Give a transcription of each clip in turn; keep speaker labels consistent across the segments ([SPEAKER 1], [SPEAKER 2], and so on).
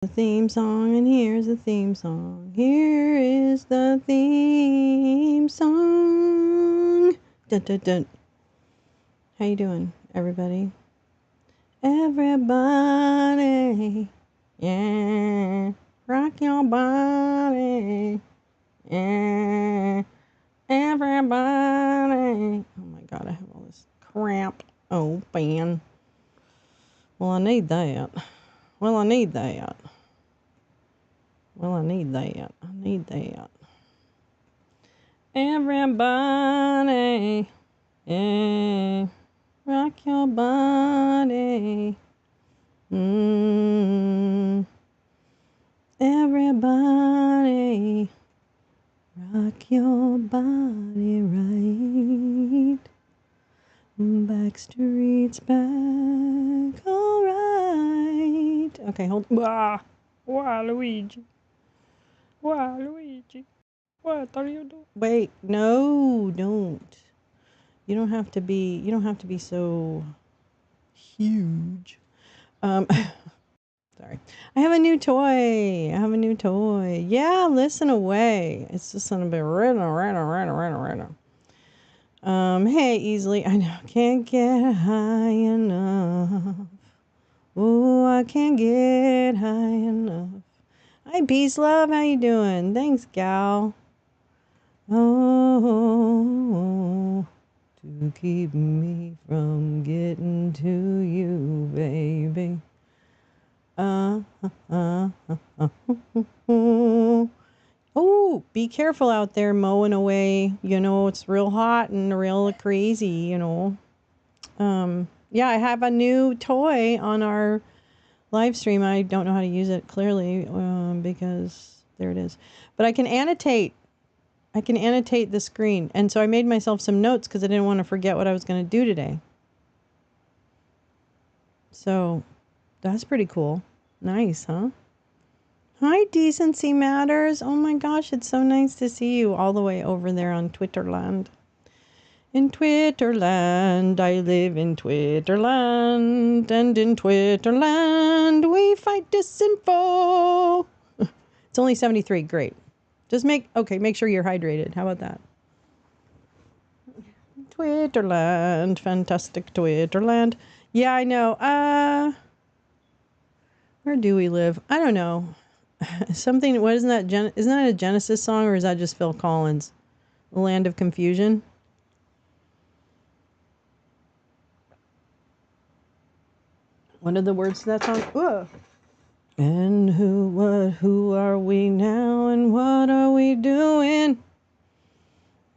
[SPEAKER 1] The theme song, and here's the theme song. Here is the theme song. Dun, dun, dun. How you doing, everybody? Everybody, yeah, rock your body, yeah, everybody. Oh my God, I have all this crap open. Well, I need that. Well, I need that. Well, I need that. I need that. Everybody, yeah, rock your body. Everybody, rock your body right. Backstreet's back, all right. Okay, hold. Wow, Luigi. Wow, Luigi. What are you doing? Wait, no, don't. You don't have to be so huge. Sorry. I have a new toy. Yeah, listen away. It's just gonna be random. Hey, easily. I know. Can't get high enough. Oh, I can't get high enough. Hi, Peace Love. How you doing? Thanks, gal. Oh, to keep me from getting to you, baby. Oh, be careful out there mowing away. You know, it's real hot and real crazy, you know. Yeah, I have a new toy on our live stream. I don't know how to use it clearly because there it is. But I can annotate the screen. And so I made myself some notes because I didn't want to forget what I was going to do today. So that's pretty cool. Nice, huh? Hi, Decency Matters. Oh my gosh, it's so nice to see you all the way over there on Twitterland. In Twitterland, I live in Twitterland, and in Twitterland, we fight disinfo. It's only 73, great. Just make sure you're hydrated. How about that? Twitterland, fantastic Twitterland. Yeah, I know. Where do we live? I don't know. Something, what isn't that? Isn't that a Genesis song, or is that just Phil Collins? The Land of Confusion? What are the words to that song? Whoa. And who are we now, and what are we doing?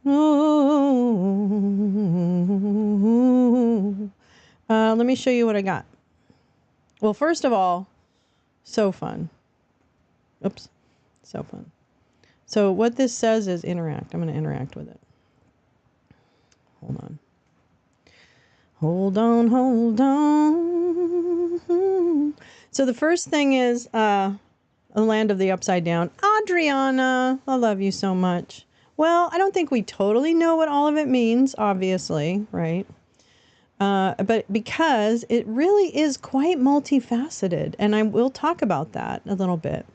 [SPEAKER 1] Oh. Let me show you what I got. Well, first of all, so fun. Oops. So fun. So what this says is interact. I'm going to interact with it. Hold on. So the first thing is a land of the upside down. Adriana, I love you so much. Well, I don't think we totally know what all of it means, obviously, right? But because it really is quite multifaceted, and I will talk about that a little bit.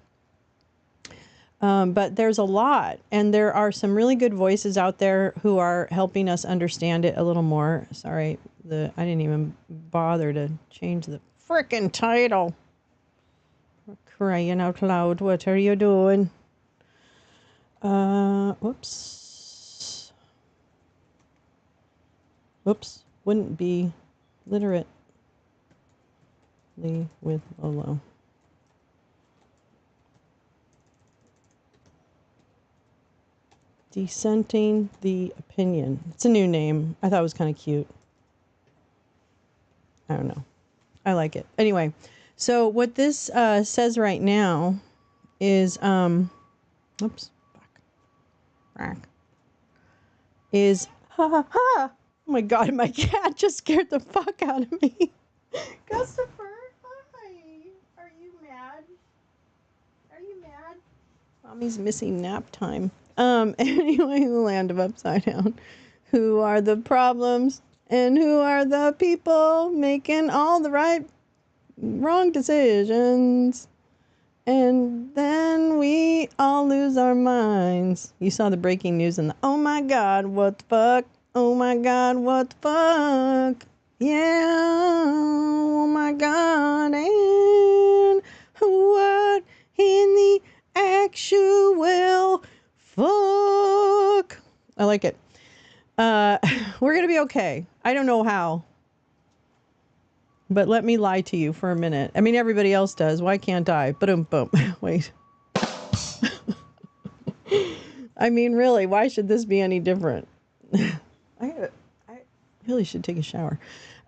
[SPEAKER 1] But there's a lot, and there are some really good voices out there who are helping us understand it a little more. Sorry, I didn't even bother to change the frickin' title. Crying out loud, what are you doing? Whoops, wouldn't be Literate-LY with Lolo. Dissenting the opinion. It's a new name. I thought it was kind of cute. I don't know. I like it. Anyway, so what this says right now is, is, ha. Oh my God, my cat just scared the fuck out of me. Christopher, hi. Are you mad? Mommy's missing nap time. Anyway, the land of upside down. Who are the problems and who are the people making all the wrong decisions? And then we all lose our minds. You saw the breaking news and the, oh my God, what the fuck? Oh my God, what the fuck? Yeah, oh my God, and what in the actual fuck? I like it. We're going to be okay. I don't know how. But let me lie to you for a minute. I mean, everybody else does. Why can't I? Boom, boom. Wait. I mean, really, why should this be any different? I really should take a shower.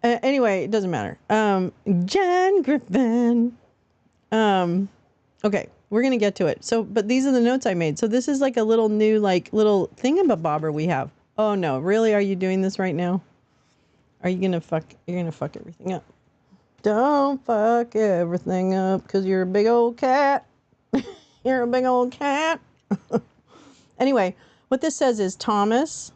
[SPEAKER 1] Anyway, it doesn't matter. Jan Griffin. Okay, we're going to get to it. So, but these are the notes I made. So this is like a little new, like little thingamabobber we have. Oh no, really? Are you doing this right now? Are you going to fuck? You're going to fuck everything up. Don't fuck everything up because you're a big old cat. You're a big old cat. Anyway, what this says is Thomas,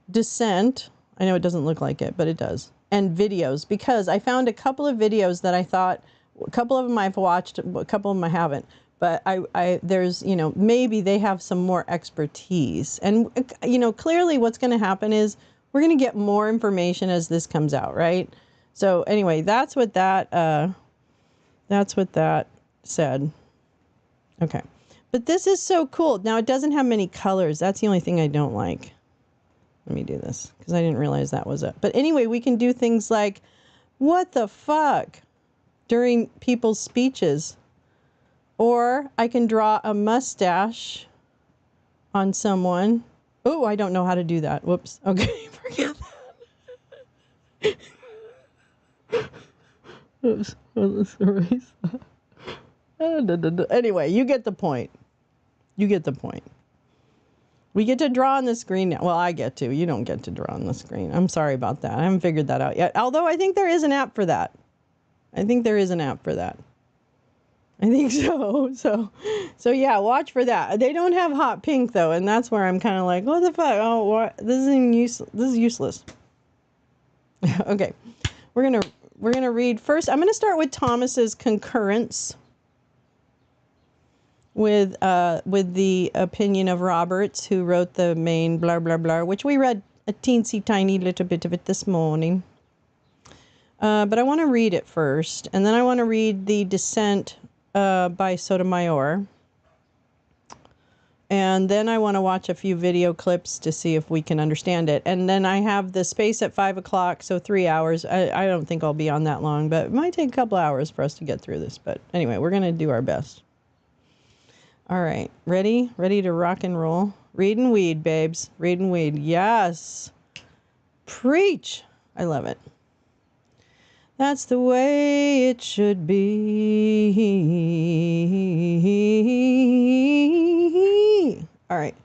[SPEAKER 1] Dissent. I know it doesn't look like it, but it does. And videos, because I found a couple of videos that I thought, a couple of them I've watched, a couple of them I haven't. But there's, you know, maybe they have some more expertise. And, you know, clearly what's going to happen is we're going to get more information as this comes out, right? So anyway, that's what that said. Okay. But this is so cool. Now it doesn't have many colors. That's the only thing I don't like. Let me do this because I didn't realize that was it. But anyway, we can do things like, what the fuck? During people's speeches. Or I can draw a mustache on someone. Oh, I don't know how to do that. Whoops. Okay, forget that. Oops. Let's erase that. Anyway, you get the point. You get the point. We get to draw on the screen now. Well, I get to. You don't get to draw on the screen. I'm sorry about that. I haven't figured that out yet. Although I think there is an app for that. I think so. So yeah, watch for that. They don't have hot pink though, and that's where I'm kind of like, what the fuck? Oh, what? This is useless. Okay, we're gonna read first. I'm gonna start with Thomas's concurrence with the opinion of Roberts, who wrote the main blah blah blah, which we read a teensy tiny little bit of it this morning. But I want to read it first, and then I want to read the dissent by Sotomayor. And then I want to watch a few video clips to see if we can understand it. And then I have the space at 5 o'clock, so 3 hours. I don't think I'll be on that long, but it might take a couple hours for us to get through this. But anyway, we're going to do our best. All right. Ready? Ready to rock and roll? Read and weed, babes. Read and weed. Yes. Preach. I love it. That's the way it should be. All right.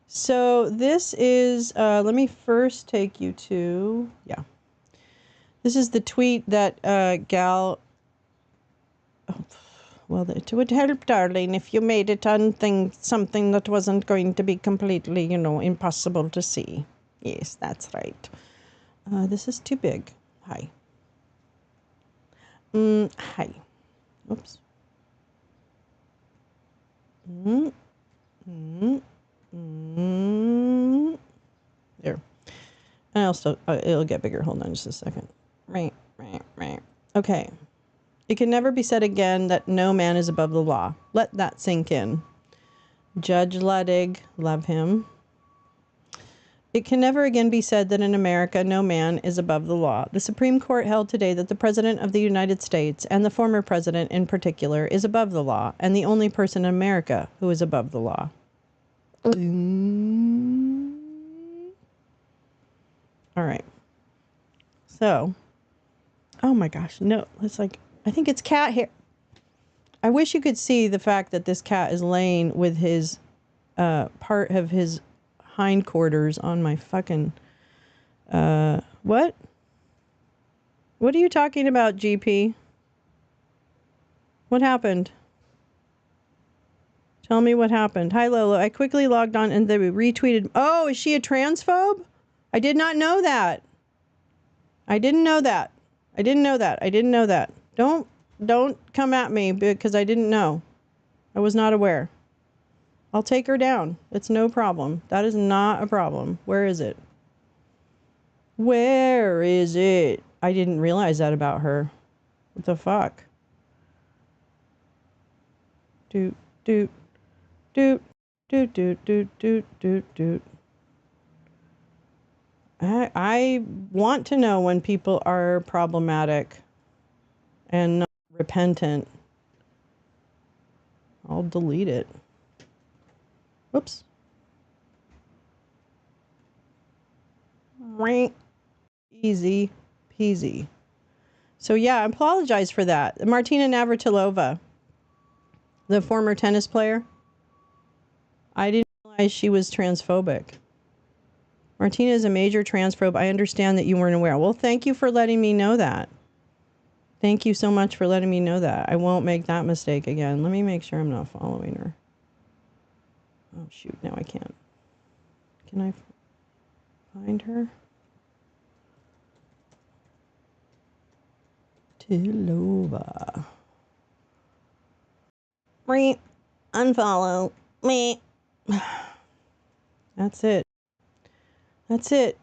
[SPEAKER 1] So this is, let me first take you to, yeah. This is the tweet that Gal, well, it would help, darling, if you made it on something that wasn't going to be completely, you know, impossible to see. Yes, that's right. This is too big. Hi. Hi. Oops. There. And I'll still, it'll get bigger. Hold on just a second. Right. Okay. It can never be said again that no man is above the law. Let that sink in. Judge Ludwig, love him. It can never again be said that in America no man is above the law. The Supreme Court held today that the President of the United States, and the former President in particular, is above the law, and the only person in America who is above the law. All right. So, oh my gosh, no, it's like, I think it's cat hair. I wish you could see the fact that this cat is laying with his part of his hindquarters on my fucking what? What are you talking about, GP? What happened? Tell me what happened. Hi, Lolo. I quickly logged on and they retweeted. Oh, is she a transphobe? I did not know that. I didn't know that. Don't come at me because I didn't know. I was not aware. I'll take her down. It's no problem. That is not a problem. Where is it? Where is it? I didn't realize that about her. What the fuck? Doot, doot, doot, doot, doot, doot, doot, doot, doot. I want to know when people are problematic and not repentant. I'll delete it. Whoops. Easy peasy. So yeah, I apologize for that. Martina Navratilova, the former tennis player. I didn't realize she was transphobic. Martina is a major transphobe. I understand that you weren't aware. Well, thank you for letting me know that. Thank you so much for letting me know that. I won't make that mistake again. Let me make sure I'm not following her. Oh, shoot. Now I can't. Can I find her? Tilova. Unfollow me. That's it. That's it.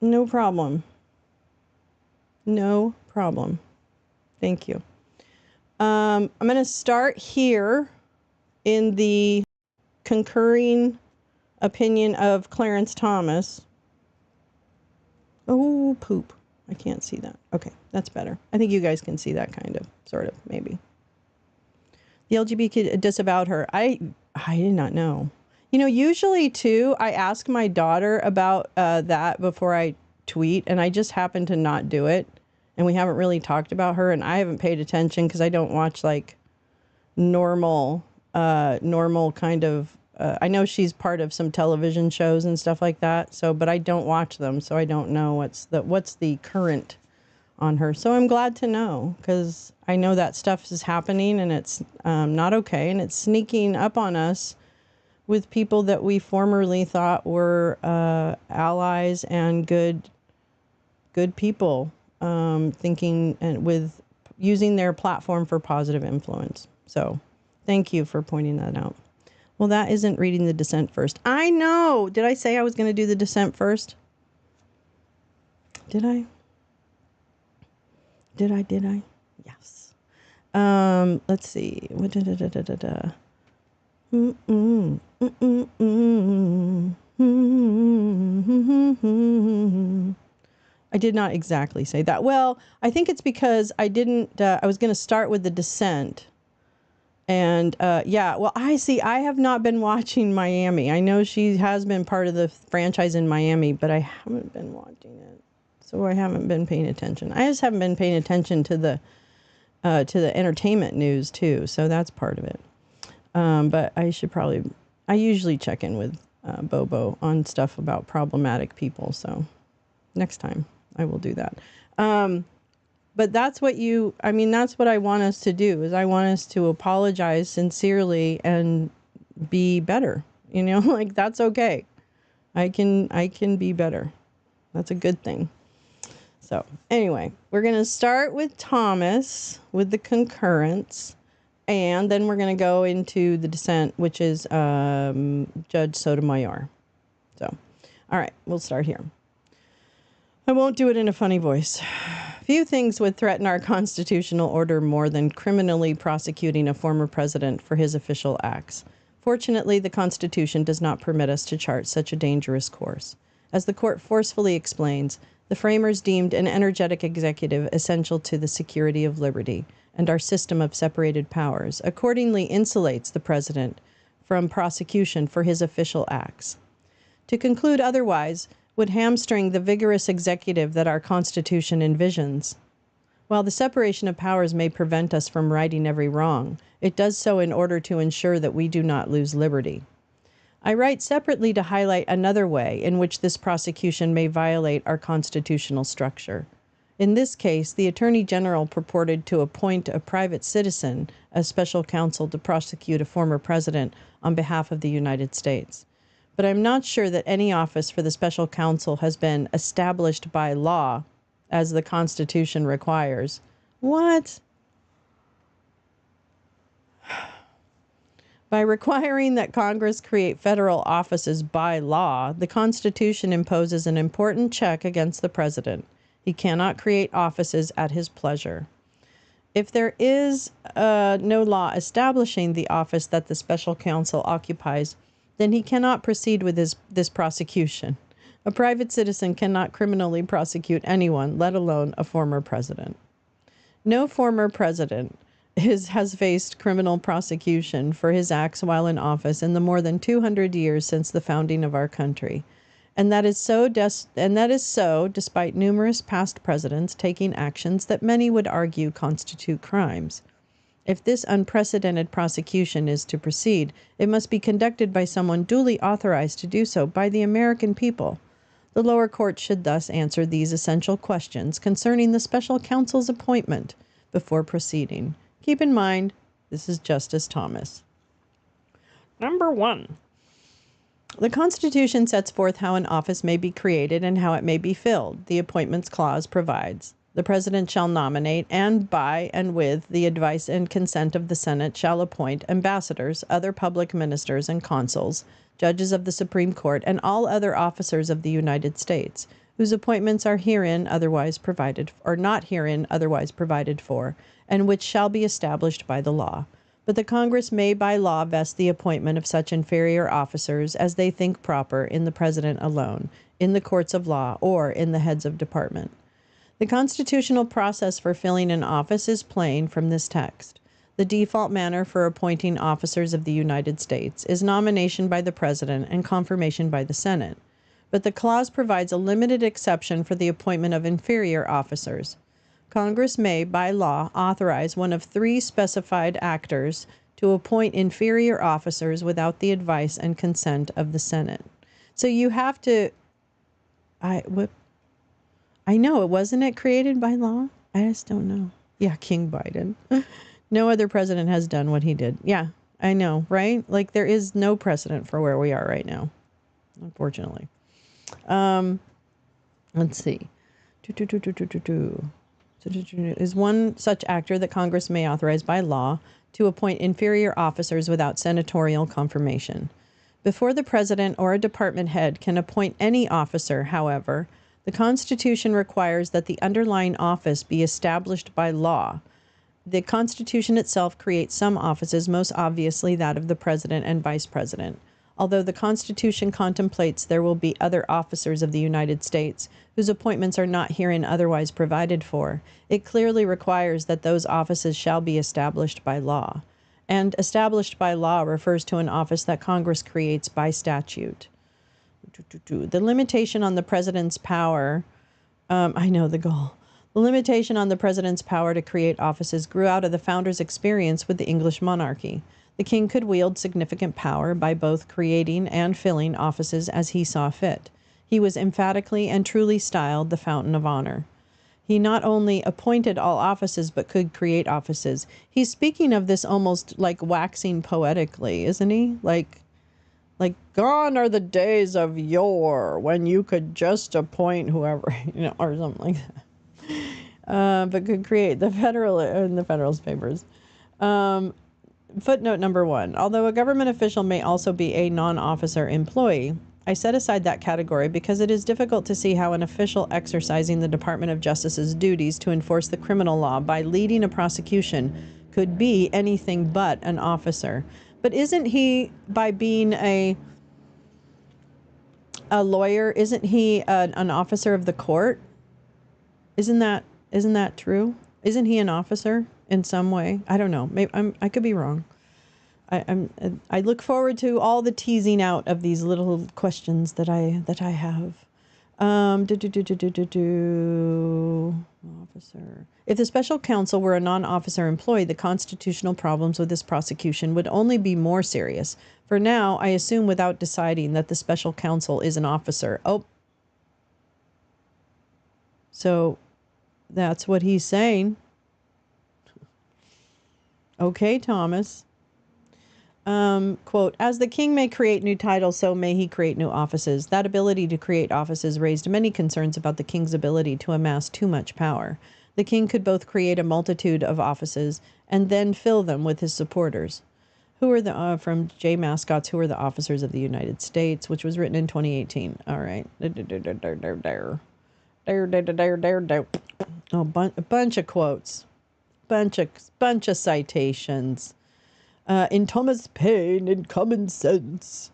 [SPEAKER 1] No problem. No problem. Thank you. I'm going to start here in the concurring opinion of Clarence Thomas. Oh, poop. I can't see that. Okay, that's better. I think you guys can see that kind of, sort of, maybe. The LGBT disavowed her. I did not know. You know, usually, too, I ask my daughter about that before I tweet, and I just happen to not do it. And we haven't really talked about her, and I haven't paid attention because I don't watch, like, normal kind of... I know she's part of some television shows and stuff like that, so, but I don't watch them, so I don't know what's the current on her. So I'm glad to know, because I know that stuff is happening, and it's not okay, and it's sneaking up on us with people that we formerly thought were allies and good people, thinking and with using their platform for positive influence. So thank you for pointing that out. Well, that isn't reading the dissent first. I know. Did I say I was going to do the dissent first? Did I? Did I? Yes. Let's see. I did not exactly say that. Well, I think it's because I didn't, I was going to start with the dissent. And yeah, well, I have not been watching Miami. I know she has been part of the franchise in Miami, but I haven't been watching it. So I haven't been paying attention. I just haven't been paying attention to the entertainment news too. So that's part of it. But I usually check in with Bobo on stuff about problematic people. So next time I will do that. But that's what that's what I want us to do, is I want us to apologize sincerely and be better. You know, like, that's okay. I can be better. That's a good thing. So anyway, we're going to start with Thomas, with the concurrence, and then we're going to go into the dissent, which is Judge Sotomayor. So, all right, we'll start here. I won't do it in a funny voice. Few things would threaten our constitutional order more than criminally prosecuting a former president for his official acts. Fortunately, the Constitution does not permit us to chart such a dangerous course. As the court forcefully explains, the framers deemed an energetic executive essential to the security of liberty, and our system of separated powers accordingly insulates the president from prosecution for his official acts. To conclude otherwise would hamstring the vigorous executive that our Constitution envisions. While the separation of powers may prevent us from righting every wrong, it does so in order to ensure that we do not lose liberty. I write separately to highlight another way in which this prosecution may violate our constitutional structure. In this case, the Attorney General purported to appoint a private citizen as special counsel to prosecute a former president on behalf of the United States. But I'm not sure that any office for the special counsel has been established by law, as the Constitution requires. What? By requiring that Congress create federal offices by law, the Constitution imposes an important check against the president. He cannot create offices at his pleasure. If there is no law establishing the office that the special counsel occupies, then he cannot proceed with this prosecution. A private citizen cannot criminally prosecute anyone, let alone a former president. No former president has faced criminal prosecution for his acts while in office in the more than 200 years since the founding of our country. And that is so despite numerous past presidents taking actions that many would argue constitute crimes. If this unprecedented prosecution is to proceed, it must be conducted by someone duly authorized to do so by the American people. The lower court should thus answer these essential questions concerning the special counsel's appointment before proceeding. Keep in mind, this is Justice Thomas. Number 1. The Constitution sets forth how an office may be created and how it may be filled. The Appointments Clause provides, the President shall nominate and by and with the advice and consent of the Senate shall appoint ambassadors, other public ministers and consuls, judges of the Supreme Court, and all other officers of the United States, whose appointments are herein otherwise provided, or not herein otherwise provided for, and which shall be established by the law. But the Congress may by law vest the appointment of such inferior officers as they think proper in the President alone, in the courts of law, or in the heads of department. The constitutional process for filling an office is plain from this text. The default manner for appointing officers of the United States is nomination by the President and confirmation by the Senate. But the clause provides a limited exception for the appointment of inferior officers. Congress may, by law, authorize one of 3 specified actors to appoint inferior officers without the advice and consent of the Senate. So you have to... I know, wasn't it created by law? I just don't know. Yeah, King Biden. No other president has done what he did. Yeah, I know, right? Like, there is no precedent for where we are right now, unfortunately. Let's see. Is one such actor that Congress may authorize by law to appoint inferior officers without senatorial confirmation. Before the president or a department head can appoint any officer, however, the Constitution requires that the underlying office be established by law. The Constitution itself creates some offices, most obviously that of the president and vice president. Although the Constitution contemplates there will be other officers of the United States whose appointments are not herein otherwise provided for, it clearly requires that those offices shall be established by law. And established by law refers to an office that Congress creates by statute. The limitation on the president's power, the limitation on the president's power to create offices grew out of the founders' experience with the English monarchy. The king could wield significant power by both creating and filling offices as he saw fit. He was emphatically and truly styled the fountain of honor. He not only appointed all offices, but could create offices. He's speaking of this almost like waxing poetically, isn't he? Like gone are the days of yore when you could just appoint whoever, or something like that. But could create the Federalist Papers. Footnote number 1. Although a government official may also be a non-officer employee, I set aside that category because it is difficult to see how an official exercising the Department of Justice's duties to enforce the criminal law by leading a prosecution could be anything but an officer. But isn't he, by being a lawyer, isn't he an officer of the court? Isn't that true? Isn't he an officer in some way? I don't know. Maybe I could be wrong. I look forward to all the teasing out of these little questions that I have. Officer. If the special counsel were a non-officer employee, the constitutional problems with this prosecution would only be more serious. For now, I assume without deciding that the special counsel is an officer. Oh. So that's what he's saying. Okay, Thomas. Quote, as the king may create new titles, so may he create new offices. That ability to create offices raised many concerns about the king's ability to amass too much power. The king could both create a multitude of offices and then fill them with his supporters. Who are the, from J Mascots, who are the officers of the United States, which was written in 2018. All right. Oh, a bunch of quotes. Bunch of citations. In Thomas Paine, in Common Sense,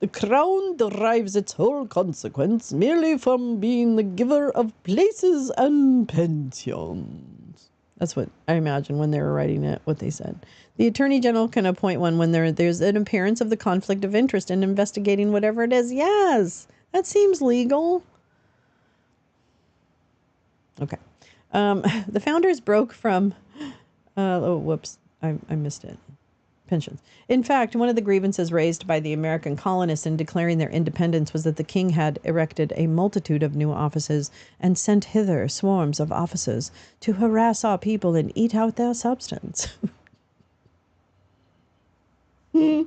[SPEAKER 1] the crown derives its whole consequence merely from being the giver of places and pensions. That's what I imagine when they were writing it, what they said. The Attorney General can appoint one when there's an appearance of the conflict of interest in investigating whatever it is. Yes, that seems legal. Okay. The founders broke from... oh, whoops. I missed it. Pensions. In fact, one of the grievances raised by the American colonists in declaring their independence was that the king had erected a multitude of new offices and sent hither swarms of officers to harass our people and eat out their substance. It's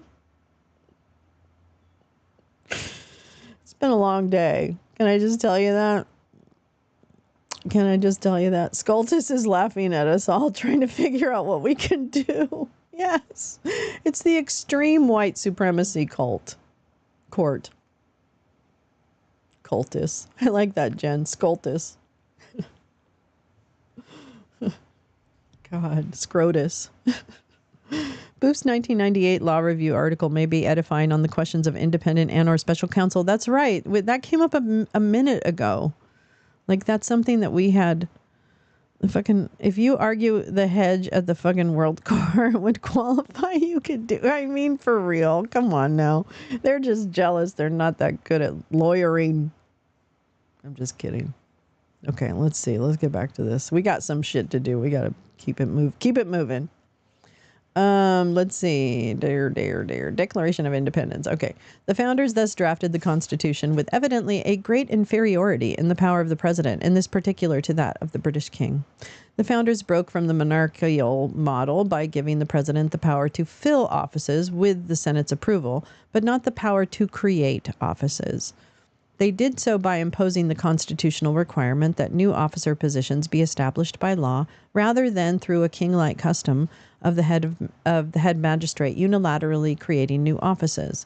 [SPEAKER 1] been a long day. Can I just tell you that? SCOTUS is laughing at us all, trying to figure out what we can do. Yes. It's the extreme white supremacy court. Cultus. I like that, Jen. SCOTUS. God, SCOTUS. Booth's 1998 Law Review article may be edifying on the questions of independent and or special counsel. That's right. That came up a minute ago. Like, that's something that we had... if you argue the hedge at the fucking World Court would qualify, you could do. I mean, for real. Come on now. They're just jealous. They're not that good at lawyering. I'm just kidding. Okay, let's see. Let's get back to this. We got some shit to do. We got to keep it moving. Let's see. Declaration of Independence. Okay. The founders thus drafted the Constitution with evidently a great inferiority in the power of the president, in this particular to that of the British king. The founders broke from the monarchical model by giving the president the power to fill offices with the Senate's approval, but not the power to create offices. They did so by imposing the constitutional requirement that new officer positions be established by law, rather than through a king-like custom of the head magistrate unilaterally creating new offices.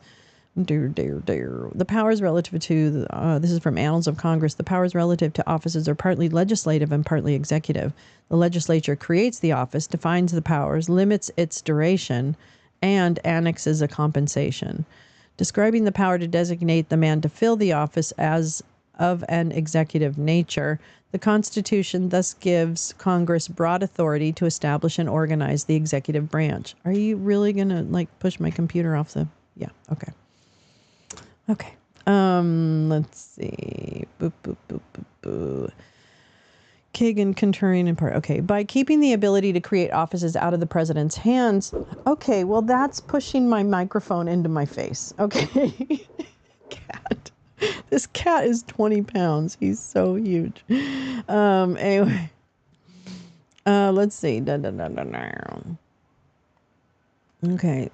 [SPEAKER 1] The powers relative to this is from Annals of Congress. The powers relative to offices are partly legislative and partly executive. The legislature creates the office, defines the powers, limits its duration, and annexes a compensation. Describing the power to designate the man to fill the office as of an executive nature, the Constitution thus gives Congress broad authority to establish and organize the executive branch. Are you really going to push my computer off the... Yeah, okay. Okay. Let's see. Boop, boop, boop, boop, boop. Kagan, Conturian, and part. Okay. By keeping the ability to create offices out of the president's hands. Okay. Well, that's pushing my microphone into my face. Okay. Cat. This cat is 20 pounds. He's so huge. Anyway. Let's see. Okay.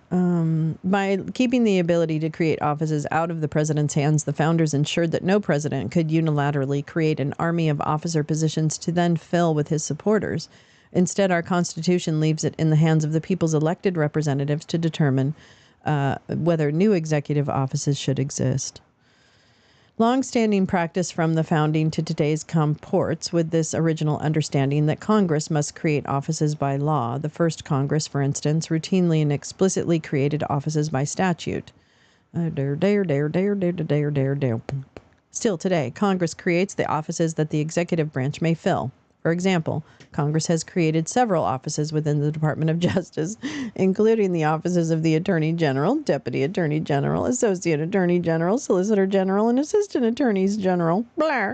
[SPEAKER 1] By keeping the ability to create offices out of the president's hands, the founders ensured that no president could unilaterally create an army of officer positions to then fill with his supporters. Instead, our Constitution leaves it in the hands of the people's elected representatives to determine whether new executive offices should exist. Long-standing practice from the founding to today's comports with this original understanding that Congress must create offices by law. The first Congress, for instance, routinely and explicitly created offices by statute. Still today, Congress creates the offices that the executive branch may fill. For example, Congress has created several offices within the Department of Justice, including the offices of the Attorney General, Deputy Attorney General, Associate Attorney General, Solicitor General, and Assistant Attorneys General. Blah.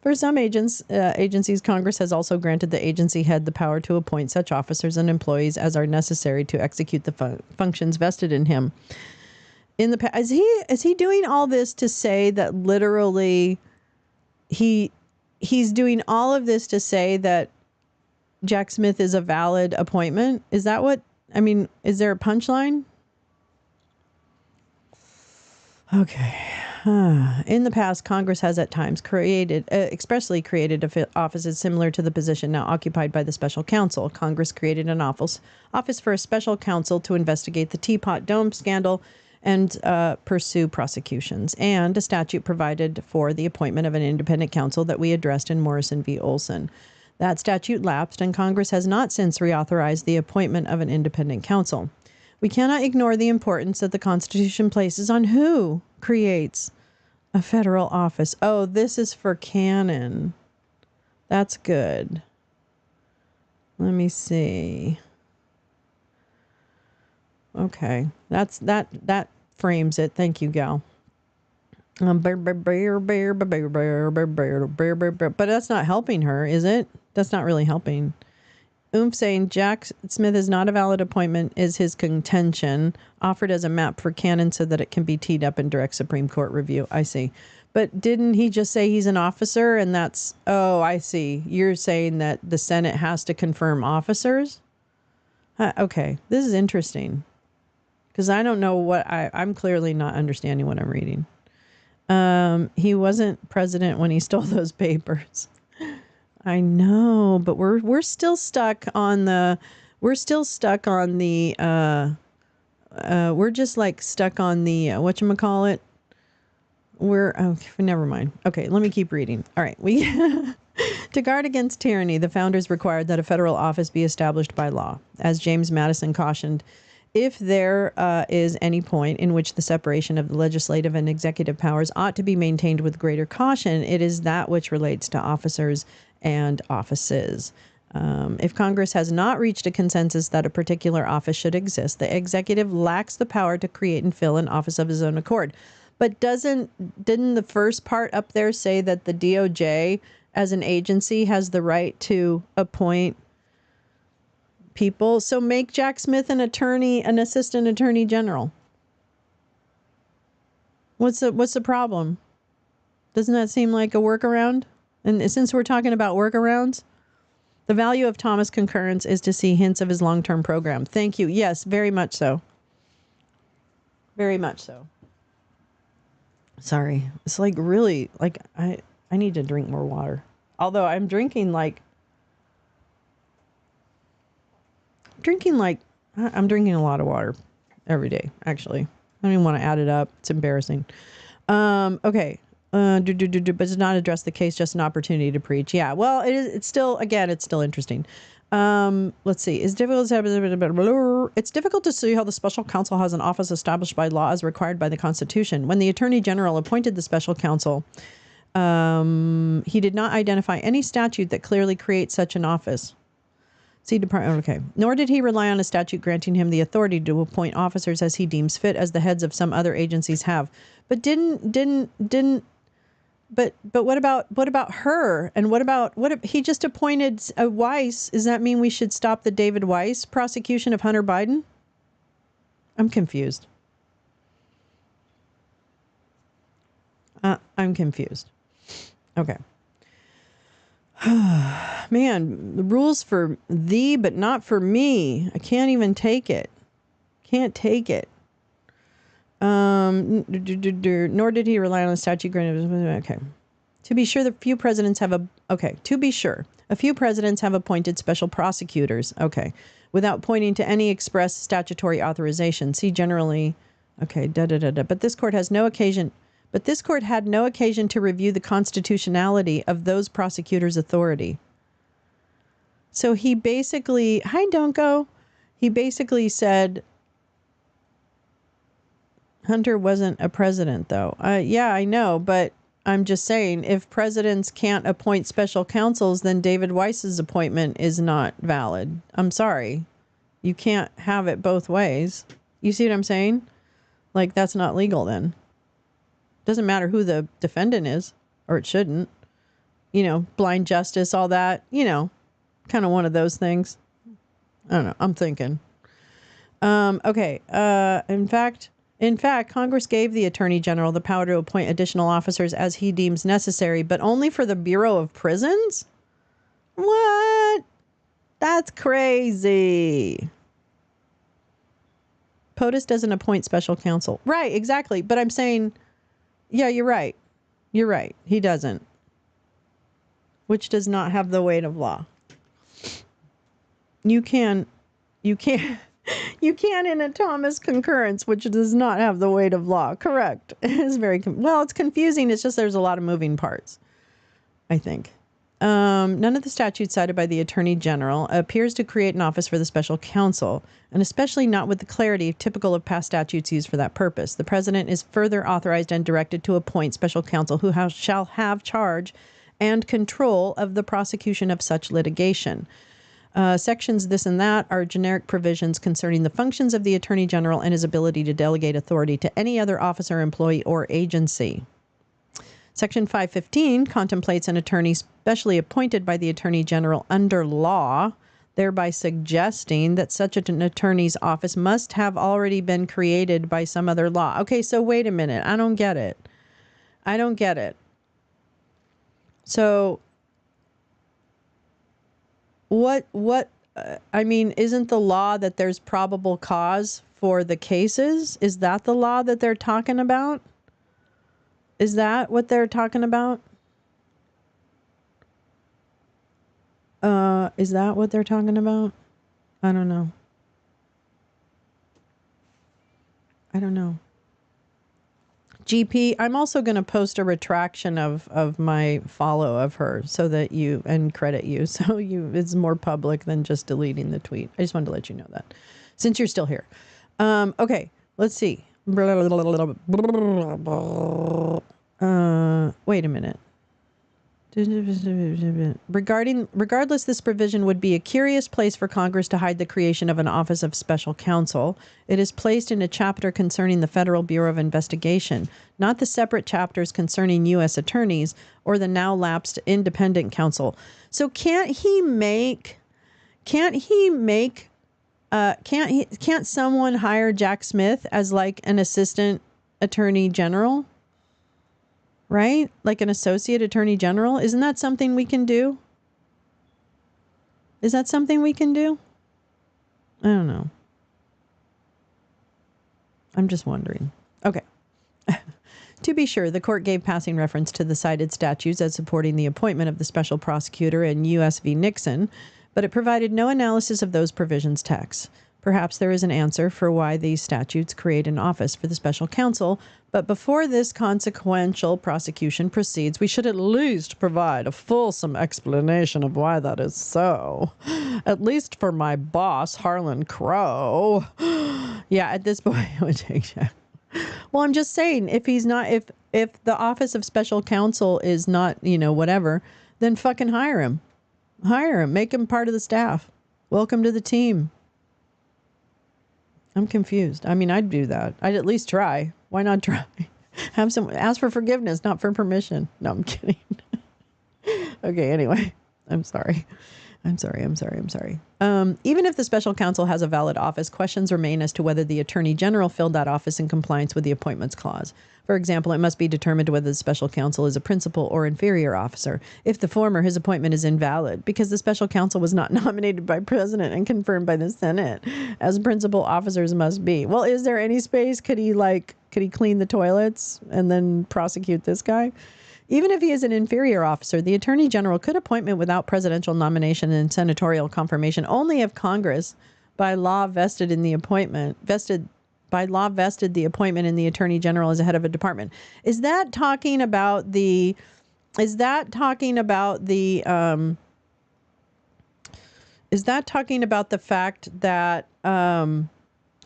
[SPEAKER 1] For some agencies, Congress has also granted the agency head the power to appoint such officers and employees as are necessary to execute the functions vested in him. In the past, is he doing all this to say that literally he's doing all of this to say that Jack Smith is a valid appointment? Is that what, I mean, is there a punchline? Okay. In the past, Congress has at times expressly created offices similar to the position now occupied by the special counsel. Congress created an office for a special counsel to investigate the Teapot Dome scandal and pursue prosecutions. And a statute provided for the appointment of an independent counsel that we addressed in Morrison v. Olson. That statute lapsed, and Congress has not since reauthorized the appointment of an independent counsel. We cannot ignore the importance that the Constitution places on who creates a federal office. Oh, this is for canon. That's good. Let me see. Okay, that frames it. Thank you, gal. But that's not helping her, is it? That's not really helping. Saying Jack Smith is not a valid appointment is his contention, offered as a map for canon so that it can be teed up in direct Supreme Court review. I see. But didn't he just say he's an officer and that's... Oh, I see. You're saying that the Senate has to confirm officers? Okay, this is interesting. Because I don't know what... I'm clearly not understanding what I'm reading. He wasn't president when he stole those papers. I know, but we're still stuck on the we're just like stuck on the whatchamacallit. Never mind. Okay, let me keep reading. All right. To guard against tyranny, the founders required that a federal office be established by law. As James Madison cautioned, if there is any point in which the separation of the legislative and executive powers ought to be maintained with greater caution, it is that which relates to officers and offices. If Congress has not reached a consensus that a particular office should exist, the executive lacks the power to create and fill an office of his own accord. But didn't the first part up there say that the DOJ as an agency has the right to appoint people? So make Jack Smith an assistant attorney general. What's the problem? Doesn't that seem like a workaround? And since we're talking about workarounds, the value of Thomas' concurrence is to see hints of his long-term program. Thank you. Yes, very much so. Very much so. Sorry. It's like really, like I need to drink more water. Although I'm drinking like I'm drinking a lot of water every day, actually. I don't even want to add it up. It's embarrassing. Okay. But does not address the case, just an opportunity to preach. Yeah, well, it's still interesting. Let's see. It's difficult to see how the special counsel has an office established by law as required by the Constitution. When the Attorney General appointed the special counsel, he did not identify any statute that clearly creates such an office. Okay. Nor did he rely on a statute granting him the authority to appoint officers as he deems fit, as the heads of some other agencies have. But But what about her? And what if he just appointed a Weiss? Does that mean we should stop the David Weiss prosecution of Hunter Biden? I'm confused. I'm confused. Okay. Man, the rules for thee, but not for me. I can't even take it. Can't take it. Nor did he rely on the statute granted. Okay. To be sure, a few presidents have appointed special prosecutors. Okay. Without pointing to any express statutory authorization. See generally. Okay. But this court had no occasion to review the constitutionality of those prosecutors' authority. So he basically, hi, Donko. He basically said, Hunter wasn't a president, though. Yeah, I know, but I'm just saying, if presidents can't appoint special counsels, then David Weiss's appointment is not valid. I'm sorry. You can't have it both ways. You see what I'm saying? Like, that's not legal then. Doesn't matter who the defendant is, or it shouldn't. You know, blind justice, all that, you know, kind of one of those things. I don't know. I'm thinking. Okay. In fact, Congress gave the Attorney General the power to appoint additional officers as he deems necessary, but only for the Bureau of Prisons? What? That's crazy. POTUS doesn't appoint special counsel. Right, exactly. But I'm saying Yeah, you're right. You're right. He doesn't. Which does not have the weight of law. You can you can in a Thomas concurrence, which does not have the weight of law. Correct. It's very well, it's confusing. It's just there's a lot of moving parts, I think. None of the statutes cited by the Attorney General appears to create an office for the special counsel, and especially not with the clarity typical of past statutes used for that purpose. The president is further authorized and directed to appoint special counsel who shall have charge and control of the prosecution of such litigation. Sections this and that are generic provisions concerning the functions of the Attorney General and his ability to delegate authority to any other officer, employee, or agency. Section 515 contemplates an attorney specially appointed by the Attorney General under law, thereby suggesting that such an attorney's office must have already been created by some other law. Okay, so wait a minute. I don't get it. So I mean, isn't the law that there's probable cause for the cases? Is that the law that they're talking about? Is that what they're talking about? Is that what they're talking about? I don't know. GP, I'm also going to post a retraction of my follow of her so that you, and credit you, so it's more public than just deleting the tweet. I just wanted to let you know that, since you're still here. Okay, let's see. Wait a minute. Regardless, this provision would be a curious place for Congress to hide the creation of an Office of Special Counsel. It is placed in a chapter concerning the Federal Bureau of Investigation, not the separate chapters concerning U.S. attorneys or the now lapsed Independent Counsel. So can't someone hire Jack Smith as like an assistant attorney general? Right? Like an associate attorney general? Isn't that something we can do? I don't know. I'm just wondering. Okay. To be sure, the court gave passing reference to the cited statutes as supporting the appointment of the special prosecutor in U.S. v. Nixon, but it provided no analysis of those provisions' text. Perhaps there is an answer for why these statutes create an office for the special counsel, but before this consequential prosecution proceeds, we should at least provide a fulsome explanation of why that is so. At least for my boss, Harlan Crow. Yeah, at this point, it would take Jack. Well, I'm just saying, if the office of special counsel is not, whatever, then fucking hire him. Make him part of the staff. Welcome to the team. I'm confused. I mean, I'd do that. I'd at least try. Why not try? Ask for forgiveness, not for permission. No, I'm kidding. Okay, anyway. I'm sorry. Even if the special counsel has a valid office, questions remain as to whether the Attorney General filled that office in compliance with the Appointments Clause. For example, it must be determined whether the special counsel is a principal or inferior officer. If the former, his appointment is invalid because the special counsel was not nominated by President and confirmed by the Senate, as principal officers must be. Well, is there any space? Could he clean the toilets and then prosecute this guy? Even if he is an inferior officer, the Attorney General could appoint him without presidential nomination and senatorial confirmation only if Congress, by law, vested the appointment in the Attorney General as a head of a department. Is that talking about the fact that oh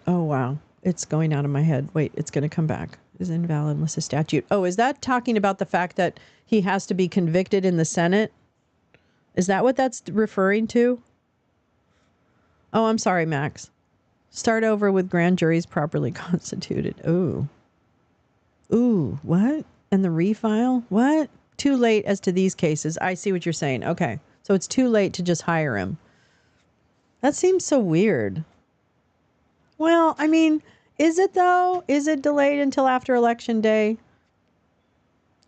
[SPEAKER 1] wow, it's going out of my head. Wait, it's going to come back. Is invalid unless a statute. Oh, is that talking about the fact that he has to be convicted in the Senate? Is that what that's referring to? Oh, I'm sorry, Max. Start over with grand juries properly constituted. Ooh, what? And the refile? What? Too late as to these cases. I see what you're saying. Okay. So it's too late to just hire him. That seems so weird. Well, I mean, is it though? Is it delayed until after Election Day?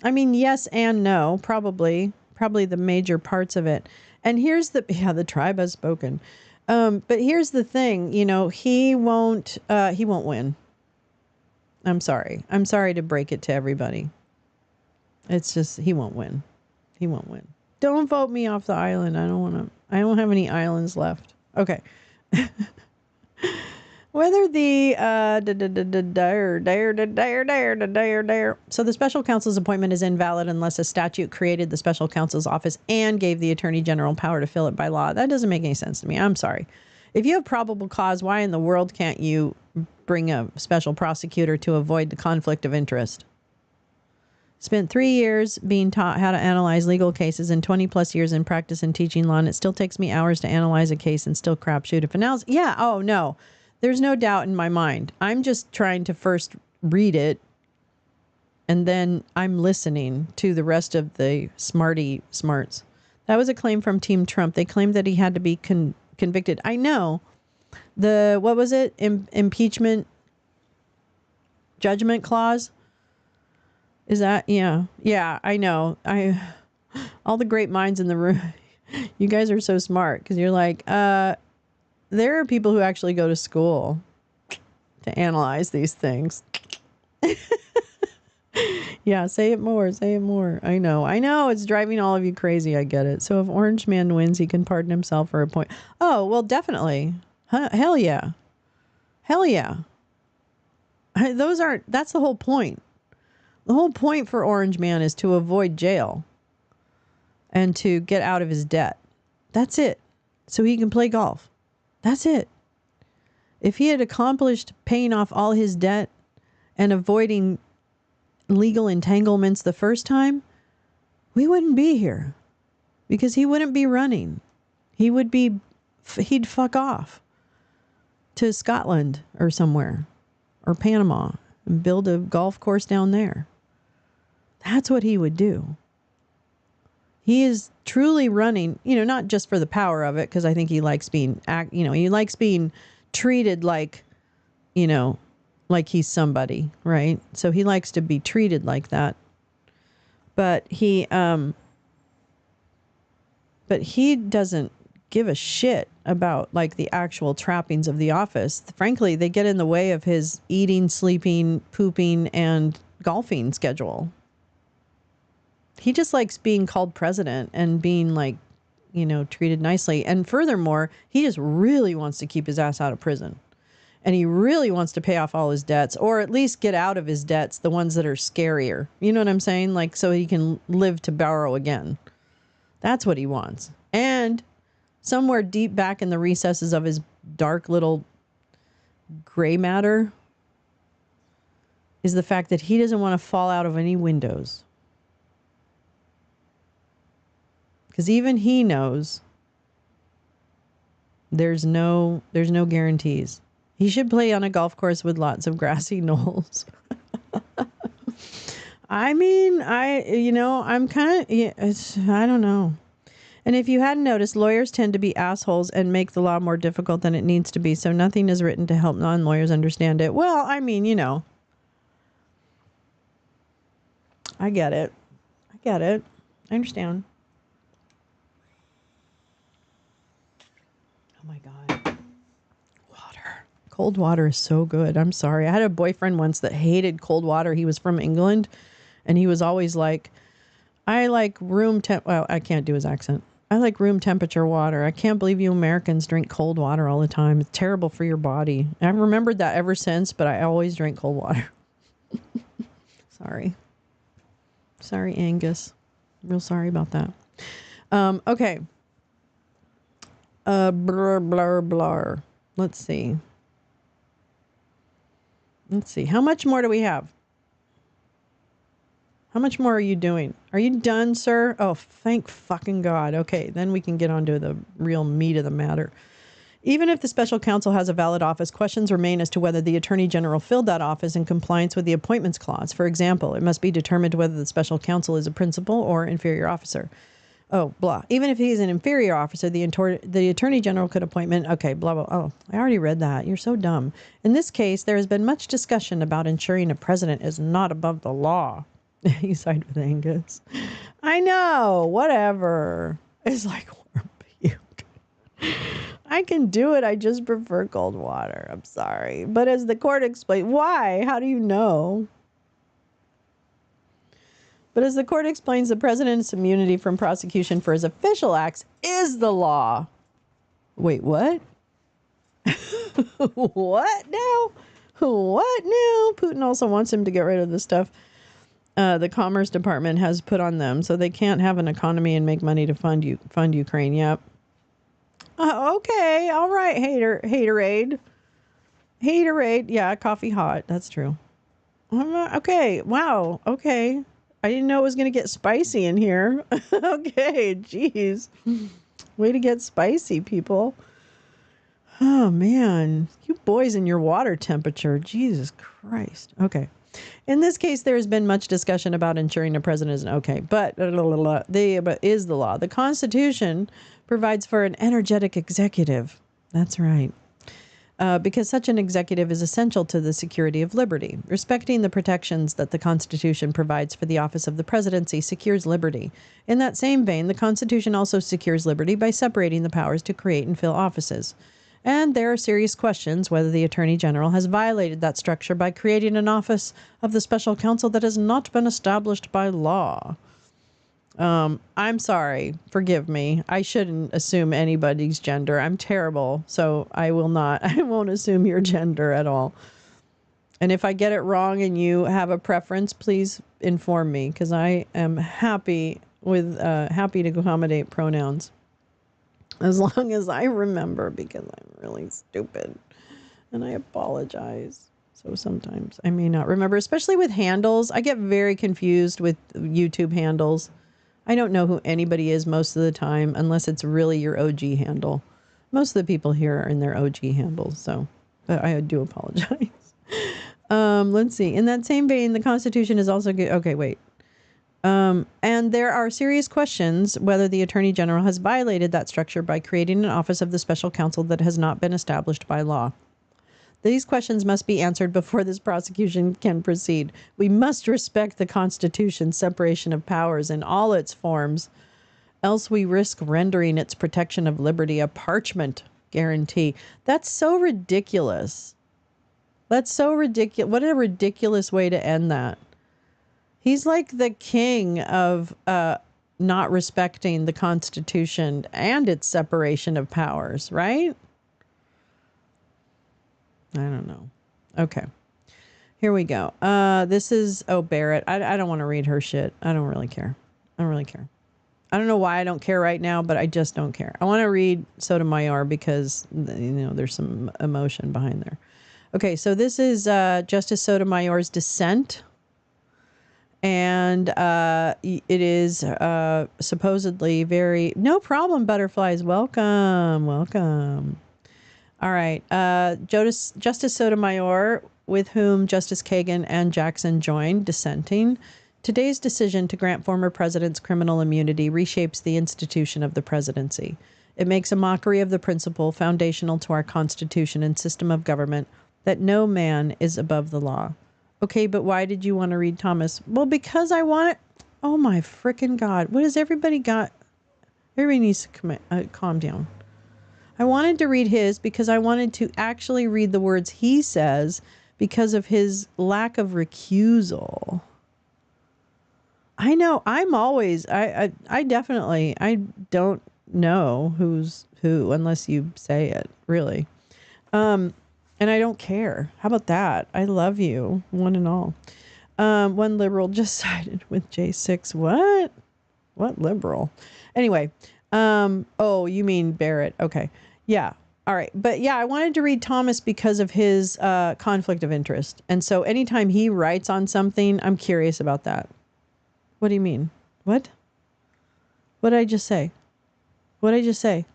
[SPEAKER 1] I mean, yes and no, probably the major parts of it. And here's the tribe has spoken. But here's the thing, he won't win. I'm sorry to break it to everybody. It's just, he won't win. He won't win. Don't vote me off the island. I don't have any islands left. Okay. Whether the so the special counsel's appointment is invalid unless a statute created the special counsel's office and gave the attorney general power to fill it by law. That doesn't make any sense to me. I'm sorry. If you have probable cause, why in the world can't you bring a special prosecutor to avoid the conflict of interest? Spent 3 years being taught how to analyze legal cases and 20 plus years in practice and teaching law, and it still takes me hours to analyze a case and still crapshoot if analysis. Yeah, oh no. There's no doubt in my mind. I'm just trying to first read it, and then I'm listening to the rest of the smarts. That was a claim from Team Trump. They claimed that he had to be convicted. I know. What was it? Impeachment judgment clause? Is that? Yeah. Yeah, I know. All the great minds in the room. You guys are so smart because you're like, there are people who actually go to school to analyze these things. Yeah, say it more. Say it more. I know. It's driving all of you crazy. I get it. So if Orange Man wins, he can pardon himself for a point. Oh, well, definitely. Hell yeah. Hell yeah. That's the whole point. The whole point for Orange Man is to avoid jail and to get out of his debt. That's it. So he can play golf. That's it. If he had accomplished paying off all his debt and avoiding legal entanglements the first time, we wouldn't be here because he wouldn't be running. He'd fuck off to Scotland or somewhere or Panama and build a golf course down there. That's what he would do. He is truly running, not just for the power of it, because I think he likes being, he likes being treated like, like he's somebody, right? So he likes to be treated like that. But he doesn't give a shit about like the actual trappings of the office. Frankly, they get in the way of his eating, sleeping, pooping, and golfing schedule. He just likes being called president and being like, treated nicely. And furthermore, he just really wants to keep his ass out of prison. And he really wants to pay off all his debts, or at least get out of his debts, the ones that are scarier. You know what I'm saying? Like, so he can live to borrow again. That's what he wants. And somewhere deep back in the recesses of his dark little gray matter is the fact that he doesn't want to fall out of any windows. Because even he knows there's no guarantees. He should play on a golf course with lots of grassy knolls. I mean, I'm kind of, I don't know. And if you hadn't noticed, lawyers tend to be assholes and make the law more difficult than it needs to be. So nothing is written to help non-lawyers understand it. Well, I mean, I get it. I understand. Oh my God. Water. Cold water is so good. I'm sorry. I had a boyfriend once that hated cold water. He was from England and he was always like, I like well, I can't do his accent. I like room temperature water. I can't believe you Americans drink cold water all the time. It's terrible for your body. I've remembered that ever since, but I always drink cold water. Sorry. Sorry, Angus. Real sorry about that. Okay. Blah. Let's see. How much more do we have? How much more are you doing? Are you done, sir? Oh, thank fucking God. Okay, then we can get on to the real meat of the matter. Even if the special counsel has a valid office, questions remain as to whether the attorney general filled that office in compliance with the appointments clause. For example, it must be determined whether the special counsel is a principal or inferior officer. Oh, blah. Even if he's an inferior officer, the attorney general could appoint. Okay, blah, blah. Oh, I already read that. You're so dumb. In this case, there has been much discussion about ensuring a president is not above the law. You side with Angus. I know. Whatever. It's like warm puke. I can do it. I just prefer cold water. I'm sorry. But as the court explained, why? How do you know? But as the court explains, the president's immunity from prosecution for his official acts is the law. Wait, what? What now? What now? Putin also wants him to get rid of the stuff the Commerce Department has put on them, so they can't have an economy and make money to fund Ukraine. Yep. Okay, all right, haterade. Yeah, coffee hot. That's true. Okay, wow. Okay, I didn't know it was gonna get spicy in here. Okay, jeez, way to get spicy, people. Oh man, you boys and your water temperature. Jesus Christ. Okay. In this case, there has been much discussion about ensuring the president is okay, but is the law. The Constitution provides for an energetic executive. That's right. Because such an executive is essential to the security of liberty. Respecting the protections that the Constitution provides for the office of the presidency secures liberty. In that same vein, the Constitution also secures liberty by separating the powers to create and fill offices. And there are serious questions whether the Attorney General has violated that structure by creating an office of the special counsel that has not been established by law. I'm sorry. Forgive me. I shouldn't assume anybody's gender. I'm terrible. So I won't assume your gender at all. And if I get it wrong and you have a preference, please inform me, because I am happy to accommodate pronouns. As long as I remember, because I'm really stupid and I apologize. So sometimes I may not remember, especially with handles. I get very confused with YouTube handles. I don't know who anybody is most of the time, unless it's really your OG handle. Most of the people here are in their OG handles. So I do apologize. Let's see. In that same vein, the Constitution is also good. Okay, wait. And there are serious questions whether the Attorney General has violated that structure by creating an office of the special counsel that has not been established by law. These questions must be answered before this prosecution can proceed. We must respect the Constitution's separation of powers in all its forms, else we risk rendering its protection of liberty a parchment guarantee. That's so ridiculous. That's so ridiculous. What a ridiculous way to end that. He's like the king of not respecting the Constitution and its separation of powers, right? I don't know. Okay. Here we go. This is, Barrett. I don't want to read her shit. I don't really care. I don't really care. I don't know why I don't care right now, but I just don't care. I want to read Sotomayor because, there's some emotion behind there. Okay, so this is Justice Sotomayor's dissent. And it is supposedly very... No problem, butterflies. Welcome. Welcome. All right. Justice Sotomayor, with whom Justice Kagan and Jackson joined, dissenting. Today's decision to grant former presidents criminal immunity reshapes the institution of the presidency. It makes a mockery of the principle foundational to our Constitution and system of government that no man is above the law. Okay, but why did you want to read Thomas? Well, because I want it. Oh my freaking God. What has everybody got? Everybody needs to calm down. I wanted to read his because I wanted to actually read the words he says because of his lack of recusal. I know. I'm always, I definitely, I don't know who's who unless you say it, really. And I don't care. How about that? I love you, one and all. One liberal just sided with J6. What? What liberal? Anyway. Oh, you mean Barrett. Okay. Yeah. All right. But yeah, I wanted to read Thomas because of his conflict of interest. And so anytime he writes on something, I'm curious about that. What do you mean? What? What did I just say? What did I just say?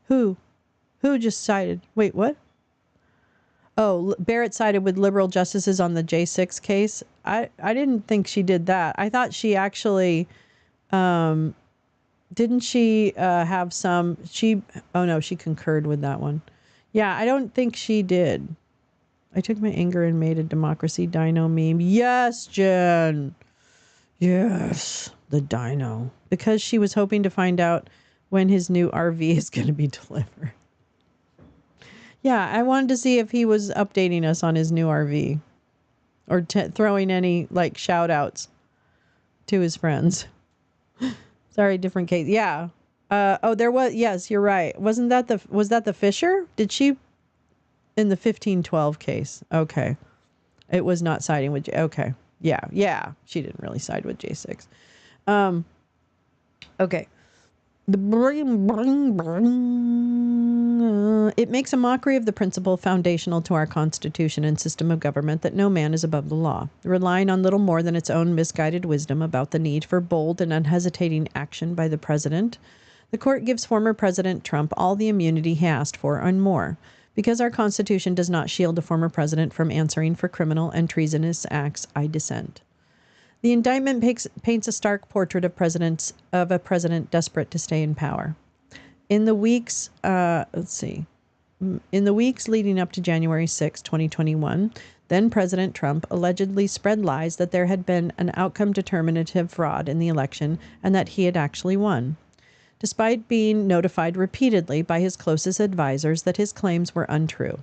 [SPEAKER 1] Who? Who just sided? Wait, what? Oh, Barrett sided with liberal justices on the J6 case. I didn't think she did that. I thought she actually, didn't she have some, oh no, she concurred with that one. Yeah, I don't think she did. I took my anger and made a democracy dino meme. Yes, Jen. Yes, the dino. Because she was hoping to find out when his new RV is going to be delivered. Yeah, I wanted to see if he was updating us on his new RV or throwing any shout outs. to his friends. Sorry, different case. Yeah. There was, yes, you're right. Was that the Fisher? Did she, in the 1512 case? Okay. It was not siding with, okay. Yeah. She didn't really side with J6. Okay. It makes a mockery of the principle foundational to our Constitution and system of government that no man is above the law, relying on little more than its own misguided wisdom about the need for bold and unhesitating action by the president. The court gives former President Trump all the immunity he asked for and more, because our Constitution does not shield a former president from answering for criminal and treasonous acts. I dissent. The indictment paints a stark portrait of a president desperate to stay in power. In the weeks, leading up to January 6, 2021, then President Trump allegedly spread lies that there had been an outcome determinative fraud in the election and that he had actually won, despite being notified repeatedly by his closest advisors that his claims were untrue.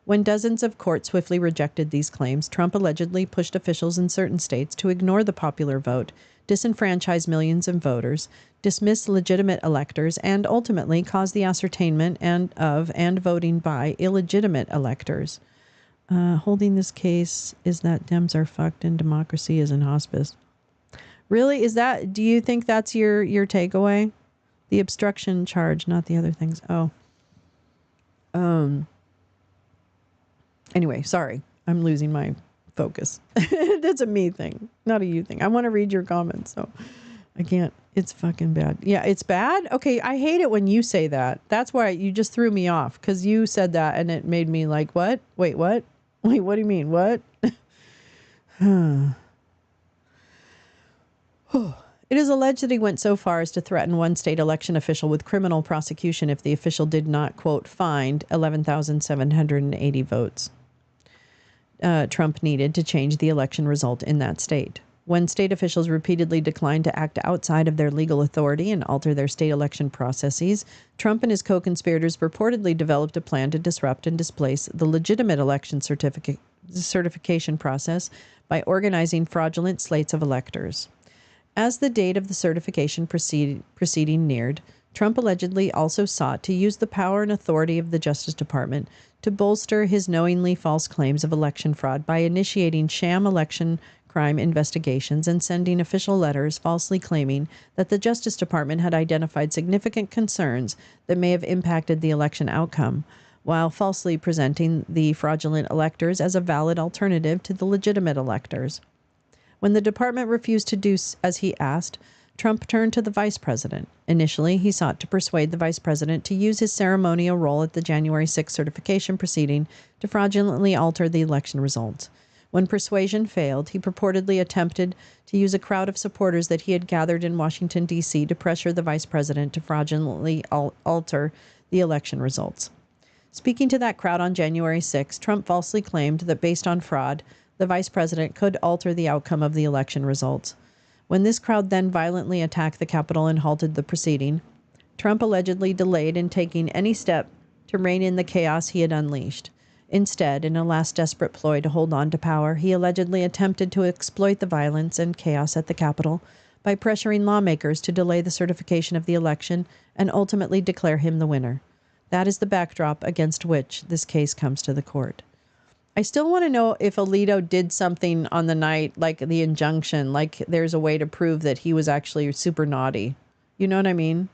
[SPEAKER 1] When dozens of courts swiftly rejected these claims, Trump allegedly pushed officials in certain states to ignore the popular vote, disenfranchise millions of voters, dismiss legitimate electors, and ultimately cause the ascertainment and voting by illegitimate electors. Holding this case is that Dems are fucked and democracy is in hospice. Really? Do you think that's your takeaway? The obstruction charge, not the other things. Oh. Anyway, sorry. I'm losing my focus. That's a me thing, not a you thing. I want to read your comments, so I can't. It's fucking bad. Yeah, it's bad? Okay, I hate it when you say that. That's why you just threw me off, because you said that and it made me like, what? Wait, what? Wait, what do you mean? What? It is alleged that he went so far as to threaten one state election official with criminal prosecution if the official did not, quote, find 11,780 votes Trump needed to change the election result in that state. When state officials repeatedly declined to act outside of their legal authority and alter their state election processes, Trump and his co-conspirators purportedly developed a plan to disrupt and displace the legitimate election certification process by organizing fraudulent slates of electors. As the date of the certification proceeding neared, Trump allegedly also sought to use the power and authority of the Justice Department to bolster his knowingly false claims of election fraud by initiating sham election crime investigations and sending official letters falsely claiming that the Justice Department had identified significant concerns that may have impacted the election outcome, while falsely presenting the fraudulent electors as a valid alternative to the legitimate electors. When the department refused to do as he asked, Trump turned to the vice president. Initially, he sought to persuade the vice president to use his ceremonial role at the January 6 certification proceeding to fraudulently alter the election results. When persuasion failed, he purportedly attempted to use a crowd of supporters that he had gathered in Washington, D.C. to pressure the vice president to fraudulently alter the election results. Speaking to that crowd on January 6, Trump falsely claimed that based on fraud, the vice president could alter the outcome of the election results. When this crowd then violently attacked the Capitol and halted the proceeding, Trump allegedly delayed in taking any step to rein in the chaos he had unleashed. Instead, in a last desperate ploy to hold on to power, he allegedly attempted to exploit the violence and chaos at the Capitol by pressuring lawmakers to delay the certification of the election and ultimately declare him the winner. That is the backdrop against which this case comes to the court. I still want to know if Alito did something on the night, like the injunction, like there's a way to prove that he was actually super naughty. You know what I mean?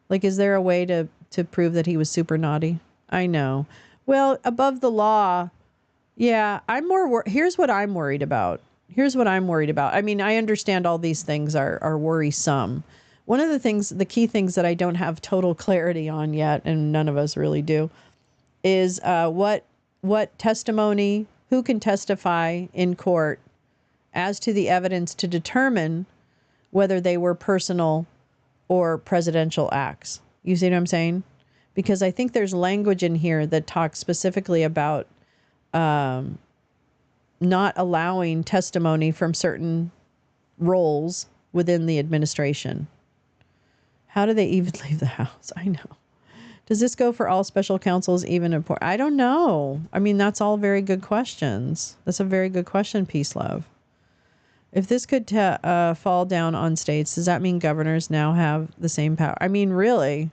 [SPEAKER 1] Like, is there a way to prove that he was super naughty? I know. Well, above the law, yeah, here's what I'm worried about. I mean, I understand all these things are worrisome. One of the key things that I don't have total clarity on yet, and none of us really do, is what testimony, who can testify in court as to the evidence to determine whether they were personal or presidential acts. You see what I'm saying? Because I think there's language in here that talks specifically about not allowing testimony from certain roles within the administration. How do they even leave the house? I know. Does this go for all special counsels, even important? I don't know. I mean, that's all very good questions. That's a very good question, Peace Love. If this could fall down on states, does that mean governors now have the same power? I mean, really?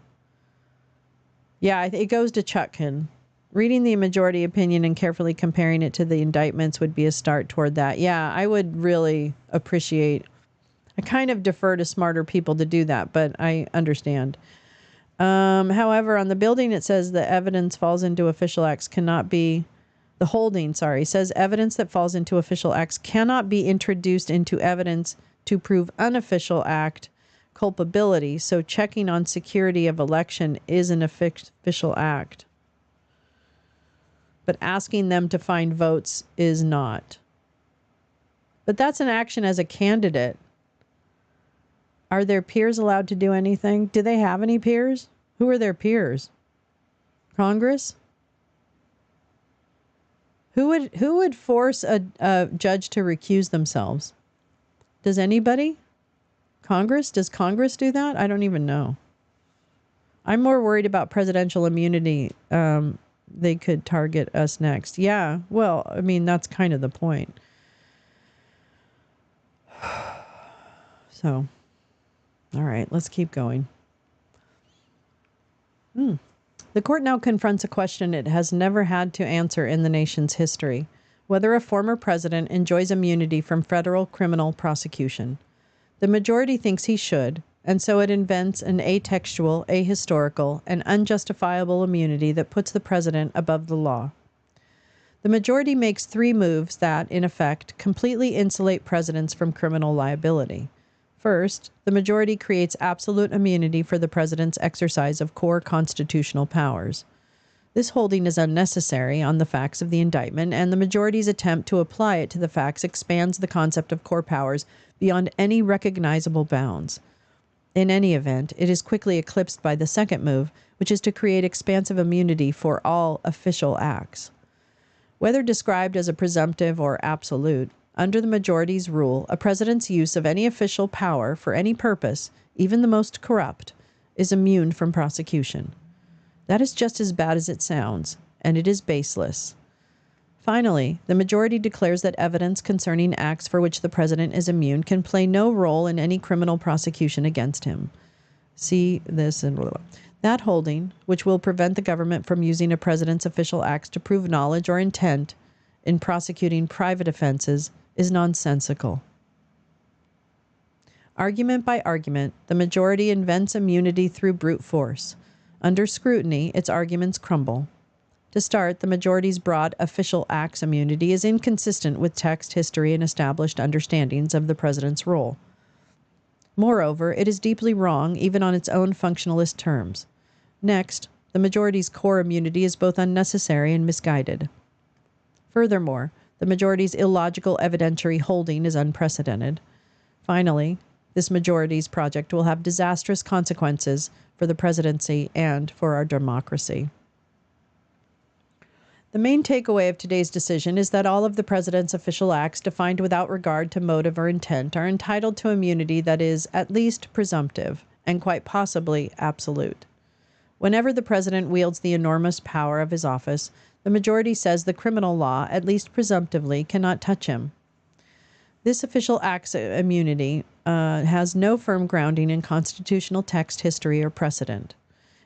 [SPEAKER 1] Yeah, it goes to Chutkin. Reading the majority opinion and carefully comparing it to the indictments would be a start toward that. Yeah, I would really appreciate. I kind of defer to smarter people to do that, but I understand. However, on the building, it says the evidence falls into official acts cannot be. The holding, says evidence that falls into official acts cannot be introduced into evidence to prove unofficial act culpability. So checking on security of election is an official act. But asking them to find votes is not. But that's an action as a candidate. Are their peers allowed to do anything? Do they have any peers? Who are their peers? Congress? Who would force a judge to recuse themselves? Does anybody? Congress? Does Congress do that? I don't even know. I'm more worried about presidential immunity. They could target us next. Yeah, well, I mean, that's kind of the point. So, all right, let's keep going. The court now confronts a question it has never had to answer in the nation's history: whether a former president enjoys immunity from federal criminal prosecution. The majority thinks he should, and so it invents an atextual, ahistorical, and unjustifiable immunity that puts the president above the law. The majority makes three moves that, in effect, completely insulate presidents from criminal liability. First, the majority creates absolute immunity for the president's exercise of core constitutional powers. This holding is unnecessary on the facts of the indictment, and the majority's attempt to apply it to the facts expands the concept of core powers beyond any recognizable bounds. In any event, it is quickly eclipsed by the second move, which is to create expansive immunity for all official acts. Whether described as a presumptive or absolute, under the majority's rule, a president's use of any official power for any purpose, even the most corrupt, is immune from prosecution. That is just as bad as it sounds, and it is baseless. Finally, the majority declares that evidence concerning acts for which the president is immune can play no role in any criminal prosecution against him. See this and blah, blah. That holding, which will prevent the government from using a president's official acts to prove knowledge or intent in prosecuting private offenses, is nonsensical. Argument by argument, the majority invents immunity through brute force. Under scrutiny, its arguments crumble. To start, the majority's broad official acts immunity is inconsistent with text, history, and established understandings of the president's role. Moreover, it is deeply wrong even on its own functionalist terms. Next, the majority's core immunity is both unnecessary and misguided. Furthermore, the majority's illogical evidentiary holding is unprecedented. Finally, this majority's project will have disastrous consequences for the presidency and for our democracy. The main takeaway of today's decision is that all of the president's official acts defined without regard to motive or intent are entitled to immunity that is at least presumptive and quite possibly absolute. Whenever the president wields the enormous power of his office, the majority says the criminal law, at least presumptively, cannot touch him. This official acts immunity has no firm grounding in constitutional text, history, or precedent.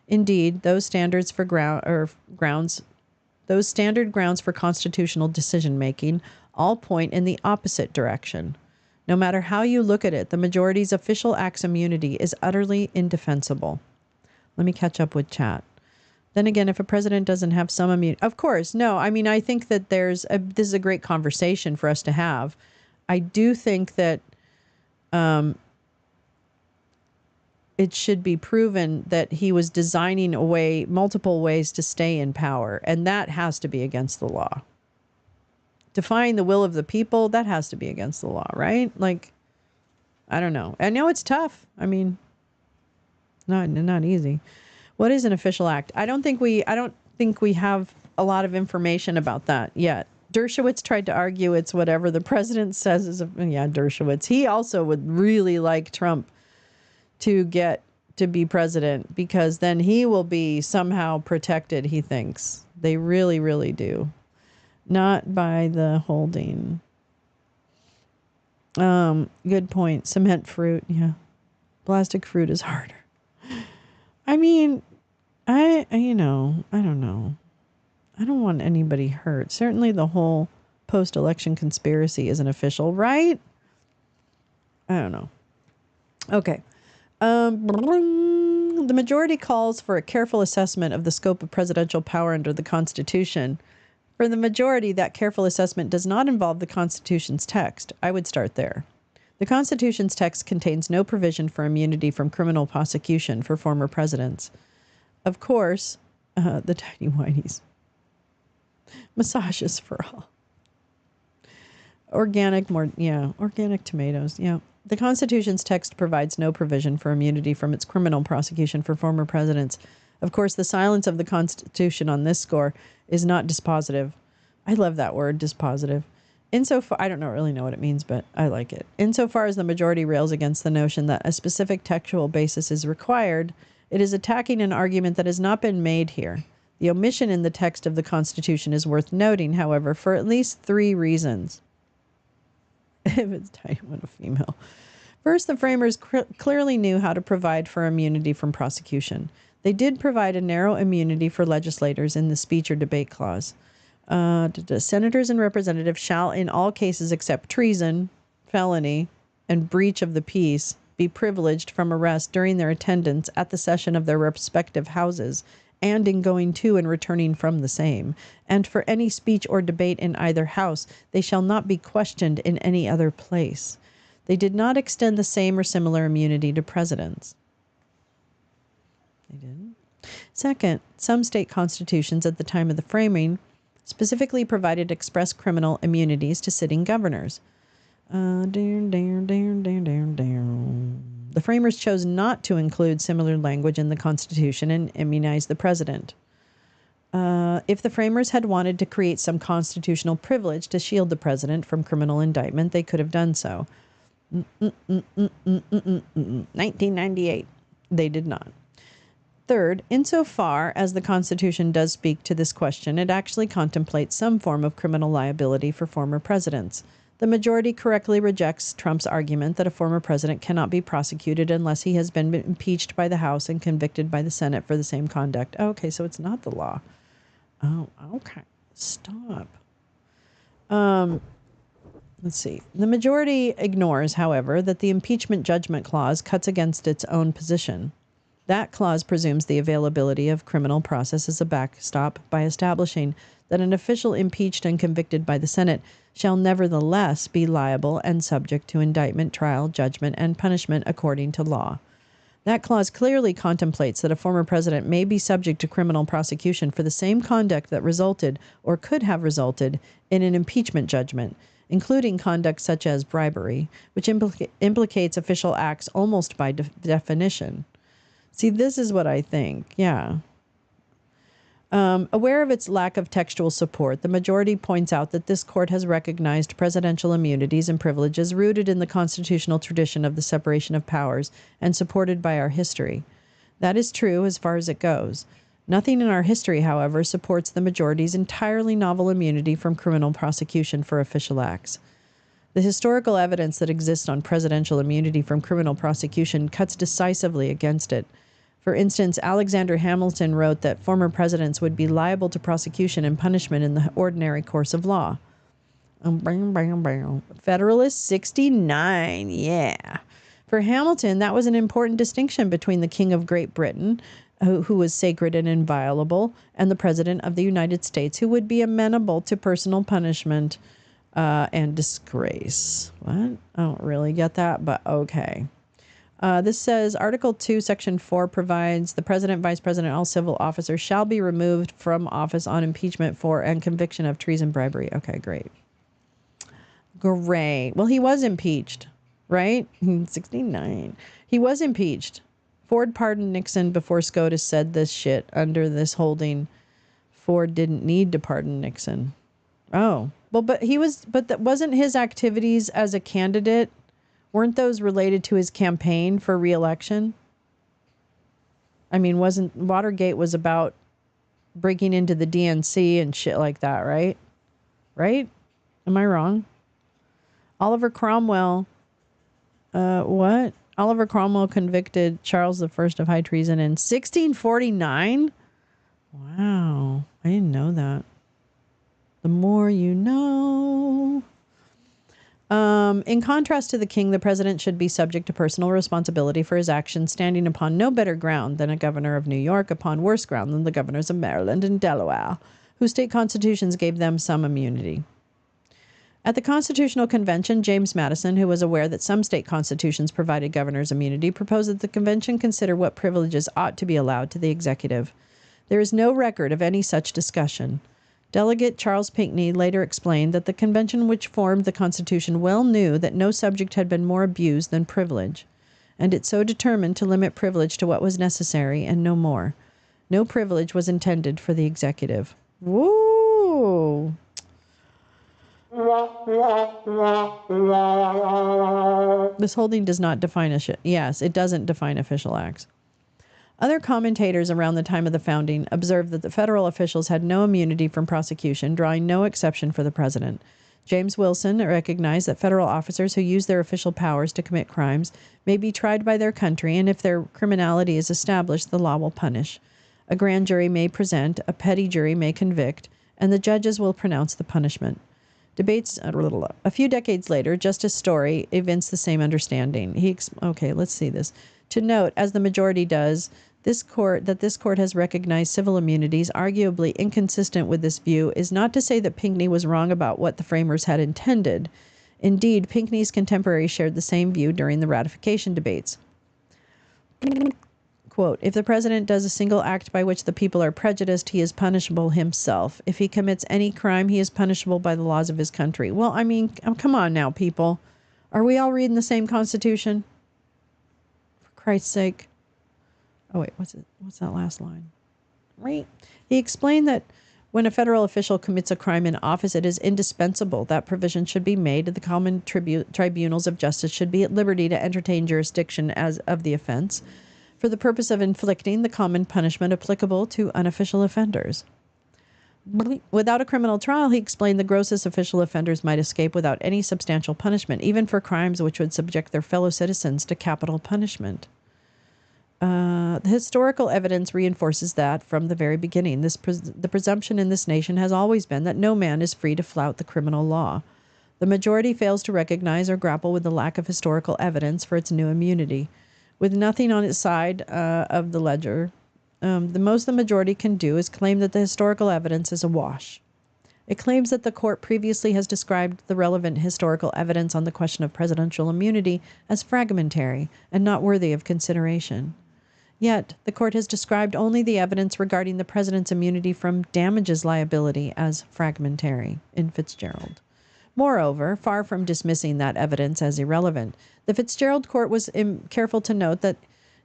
[SPEAKER 1] Indeed, those standard grounds for constitutional decision-making all point in the opposite direction. No matter how you look at it, the majority's official acts immunity is utterly indefensible. Let me catch up with chat. Then again, if a president doesn't have some immunity, of course, no. I mean, I think that this is a great conversation for us to have. I do think that it should be proven that he was designing multiple ways to stay in power, and that has to be against the law. Defying the will of the people, that has to be against the law, right? Like, I don't know. I know it's tough. I mean, not easy. What is an official act? I don't think we have a lot of information about that yet. Dershowitz tried to argue it's whatever the president says is Dershowitz. He also would really like Trump to get to be president because then he will be somehow protected, he thinks. They really, really do. Not by the holding. Good point. Cement fruit. Yeah. Plastic fruit is harder. I mean, I don't know. I don't want anybody hurt. Certainly the whole post-election conspiracy isn't official, right? I don't know. Okay. The majority calls for a careful assessment of the scope of presidential power under the Constitution. For the majority, that careful assessment does not involve the Constitution's text. I would start there. The Constitution's text contains no provision for immunity from criminal prosecution for former presidents. Of course, the tiny whinies. Massages for all. Organic tomatoes, yeah. The Constitution's text provides no provision for immunity from its criminal prosecution for former presidents. Of course, the silence of the Constitution on this score is not dispositive. I love that word, dispositive. Insofar, I don't really know what it means, but I like it. Insofar as the majority rails against the notion that a specific textual basis is required, it is attacking an argument that has not been made here. The omission in the text of the Constitution is worth noting, however, for at least 3 reasons. If it's tiny, what a female. First, the framers clearly knew how to provide for immunity from prosecution. They did provide a narrow immunity for legislators in the speech or debate clause. Senators and representatives shall, in all cases except treason, felony, and breach of the peace, be privileged from arrest during their attendance at the session of their respective houses, and in going to and returning from the same. And for any speech or debate in either house, they shall not be questioned in any other place. They did not extend the same or similar immunity to presidents. They didn't. Second, some state constitutions at the time of the framing specifically provided express criminal immunities to sitting governors. The framers chose not to include similar language in the Constitution and immunize the president. If the framers had wanted to create some constitutional privilege to shield the president from criminal indictment, they could have done so. 1998. They did not. Third, insofar as the Constitution does speak to this question, it actually contemplates some form of criminal liability for former presidents. The majority correctly rejects Trump's argument that a former president cannot be prosecuted unless he has been impeached by the House and convicted by the Senate for the same conduct. Oh, okay, so it's not the law. Oh, okay. Stop. Let's see. The majority ignores, however, that the impeachment judgment clause cuts against its own position. That clause presumes the availability of criminal process as a backstop by establishing that an official impeached and convicted by the Senate shall nevertheless be liable and subject to indictment, trial, judgment, and punishment according to law. That clause clearly contemplates that a former president may be subject to criminal prosecution for the same conduct that resulted or could have resulted in an impeachment judgment, including conduct such as bribery, which implicates official acts almost by definition. See, this is what I think. Yeah. Aware of its lack of textual support, the majority points out that this court has recognized presidential immunities and privileges rooted in the constitutional tradition of the separation of powers and supported by our history. That is true as far as it goes. Nothing in our history, however, supports the majority's entirely novel immunity from criminal prosecution for official acts. The historical evidence that exists on presidential immunity from criminal prosecution cuts decisively against it. For instance, Alexander Hamilton wrote that former presidents would be liable to prosecution and punishment in the ordinary course of law. Federalist 69, yeah. For Hamilton, that was an important distinction between the King of Great Britain, who was sacred and inviolable, and the President of the United States, who would be amenable to personal punishment and disgrace. What? I don't really get that, but okay. This says Article 2, Section 4 provides the president, vice president, all civil officers shall be removed from office on impeachment for and conviction of treason, bribery. Okay, great. Great. Well, he was impeached, right? 69. He was impeached. Ford pardoned Nixon before SCOTUS said this shit under this holding. Ford didn't need to pardon Nixon. Oh, well, but that wasn't his activities as a candidate. Weren't those related to his campaign for re-election? I mean, Watergate was about breaking into the DNC and shit like that, right? Right? Am I wrong? Oliver Cromwell, what? Oliver Cromwell convicted Charles I of high treason in 1649? Wow, I didn't know that. The more you know. In contrast to the king, the president should be subject to personal responsibility for his actions, standing upon no better ground than a governor of New York, upon worse ground than the governors of Maryland and Delaware, whose state constitutions gave them some immunity. At the Constitutional Convention, James Madison, who was aware that some state constitutions provided governors immunity, proposed that the convention consider what privileges ought to be allowed to the executive. There is no record of any such discussion. Delegate Charles Pinckney later explained that the convention which formed the Constitution well knew that no subject had been more abused than privilege, and it so determined to limit privilege to what was necessary and no more. No privilege was intended for the executive. Woo! This holding does not define yes, it doesn't define official acts. Other commentators around the time of the founding observed that the federal officials had no immunity from prosecution, drawing no exception for the president. James Wilson recognized that federal officers who use their official powers to commit crimes may be tried by their country, and if their criminality is established, the law will punish. A grand jury may present, a petty jury may convict, and the judges will pronounce the punishment. Debates a few decades later, Justice Story evinced the same understanding. Okay, let's see this. To note, as the majority does, this court has recognized civil immunities, arguably inconsistent with this view, is not to say that Pinckney was wrong about what the framers had intended. Indeed, Pinckney's contemporaries shared the same view during the ratification debates. Quote, if the president does a single act by which the people are prejudiced, he is punishable himself. If he commits any crime, he is punishable by the laws of his country. Well, I mean, come on now, people. Are we all reading the same Constitution? For Christ's sake. Oh, wait, what's that last line? Right. He explained that when a federal official commits a crime in office, it is indispensable that provision should be made, and the common tribunals of justice should be at liberty to entertain jurisdiction as of the offense, for the purpose of inflicting the common punishment applicable to unofficial offenders. Without a criminal trial, he explained, the grossest official offenders might escape without any substantial punishment, even for crimes which would subject their fellow citizens to capital punishment. The historical evidence reinforces that from the very beginning, the presumption in this nation has always been that no man is free to flout the criminal law. The majority fails to recognize or grapple with the lack of historical evidence for its new immunity. With nothing on its side of the ledger, the most the majority can do is claim that the historical evidence is awash. It claims that the court previously has described the relevant historical evidence on the question of presidential immunity as fragmentary and not worthy of consideration. Yet, the court has described only the evidence regarding the president's immunity from damages liability as fragmentary in Fitzgerald. Moreover, far from dismissing that evidence as irrelevant, the Fitzgerald court was careful to note that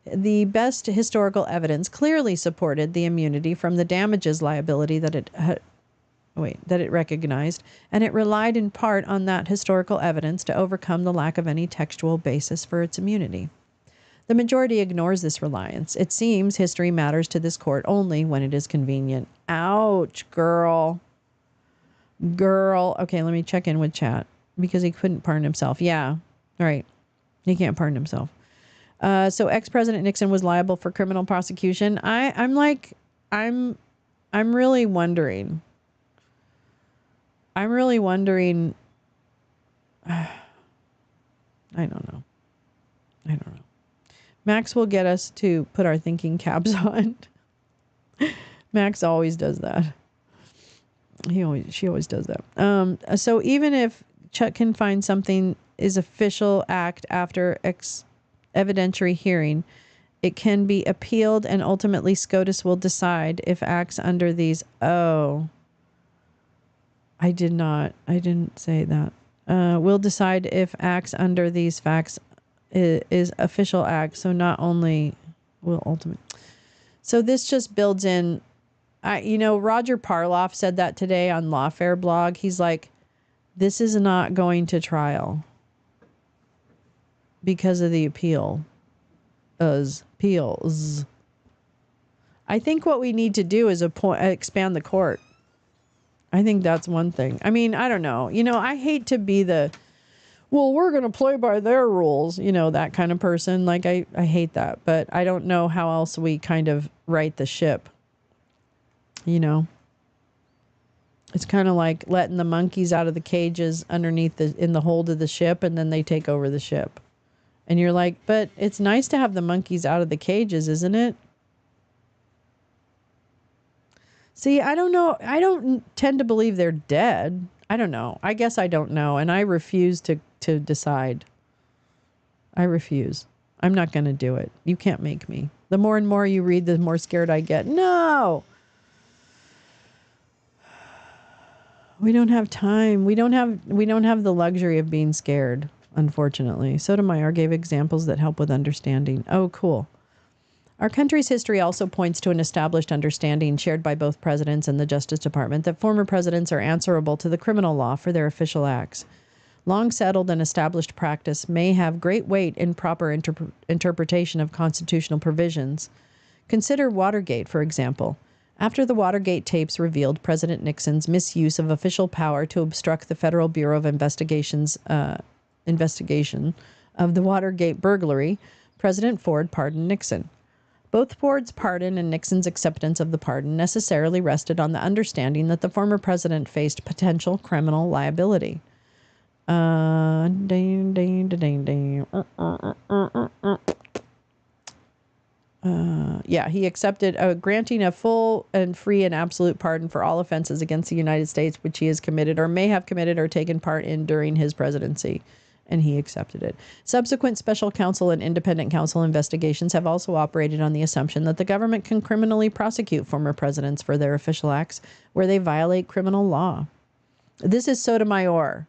[SPEAKER 1] the best historical evidence clearly supported the immunity from the damages liability that it recognized, and it relied in part on that historical evidence to overcome the lack of any textual basis for its immunity. The majority ignores this reliance. It seems history matters to this court only when it is convenient. Ouch, girl. Girl. Okay, let me check in with chat because he couldn't pardon himself. Yeah, right. He can't pardon himself. So ex-President Nixon was liable for criminal prosecution. I'm really wondering. I don't know. Max will get us to put our thinking caps on. Max always does that. She always does that. So even if Chuck can find something is official act after evidentiary hearing, it can be appealed, and ultimately SCOTUS will decide if acts under these. Oh, I didn't say that. Will decide if acts under these facts is official act, so not only will ultimate. So this just builds in, Roger Parloff said that today on Lawfare blog. He's like, this is not going to trial because of the appeals. I think what we need to do is expand the court. I think that's one thing. I mean, I don't know. I hate to be the well, we're going to play by their rules, that kind of person. Like, I hate that, but I don't know how else we kind of right the ship, It's kind of like letting the monkeys out of the cages underneath in the hold of the ship, and then they take over the ship. And you're like, but it's nice to have the monkeys out of the cages, isn't it? See, I don't know. I don't tend to believe they're dead. I don't know. I guess I don't know. And I refuse to decide. I refuse. I'm not going to do it. You can't make me. The more and more you read, the more scared I get. No. We don't have time. We don't have the luxury of being scared, unfortunately. Sotomayor gave examples that help with understanding. Oh, cool. Our country's history also points to an established understanding shared by both presidents and the Justice Department that former presidents are answerable to the criminal law for their official acts. Long settled and established practice may have great weight in proper interpretation of constitutional provisions. Consider Watergate, for example. After the Watergate tapes revealed President Nixon's misuse of official power to obstruct the Federal Bureau of Investigation's investigation of the Watergate burglary, President Ford pardoned Nixon. Both Ford's pardon and Nixon's acceptance of the pardon necessarily rested on the understanding that the former president faced potential criminal liability. He accepted granting a full and free and absolute pardon for all offenses against the United States which he has committed or may have committed or taken part in during his presidency. And he accepted it. Subsequent special counsel and independent counsel investigations have also operated on the assumption that the government can criminally prosecute former presidents for their official acts where they violate criminal law. This is Sotomayor,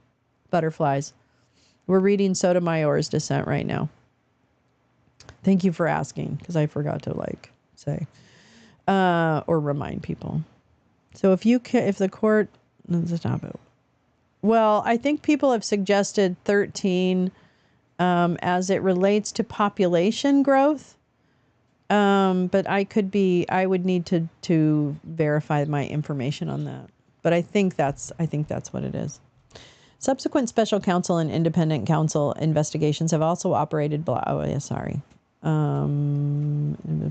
[SPEAKER 1] butterflies. We're reading Sotomayor's dissent right now. Thank you for asking, because I forgot to say or remind people. So if the court, stop it. Well, I think people have suggested 13 as it relates to population growth. But I would need to verify my information on that. But I think that's what it is. Subsequent special counsel and independent counsel investigations have also operated.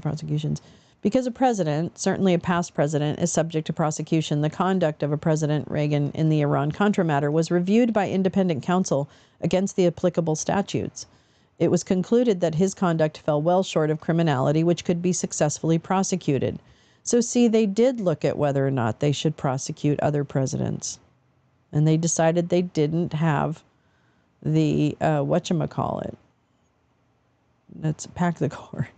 [SPEAKER 1] Prosecutions. Because a president, certainly a past president, is subject to prosecution, the conduct of a President Reagan in the Iran-Contra matter was reviewed by independent counsel against the applicable statutes. It was concluded that his conduct fell well short of criminality, which could be successfully prosecuted. So see, they did look at whether or not they should prosecute other presidents. And they decided they didn't have the, whatchamacallit. Let's pack the court.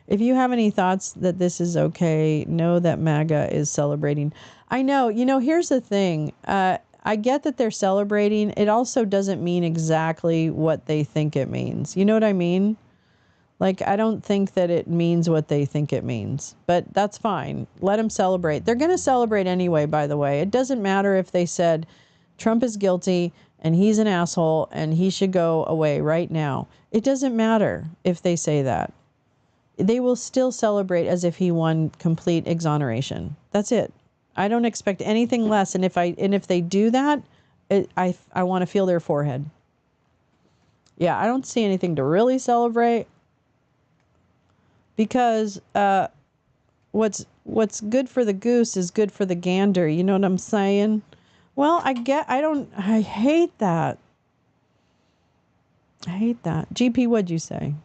[SPEAKER 1] If you have any thoughts that this is okay, know that MAGA is celebrating. I know, here's the thing. I get that they're celebrating. It also doesn't mean exactly what they think it means. You know what I mean? Like, I don't think that it means what they think it means. But that's fine. Let them celebrate. They're going to celebrate anyway, by the way. It doesn't matter if they said Trump is guilty and he's an asshole and he should go away right now. It doesn't matter if they say that. They will still celebrate as if he won complete exoneration. That's it. I don't expect anything less. And if they do that, I want to feel their forehead. Yeah, I don't see anything to really celebrate because what's good for the goose is good for the gander. You know what I'm saying? Well, I hate that. I hate that. GP, what'd you say?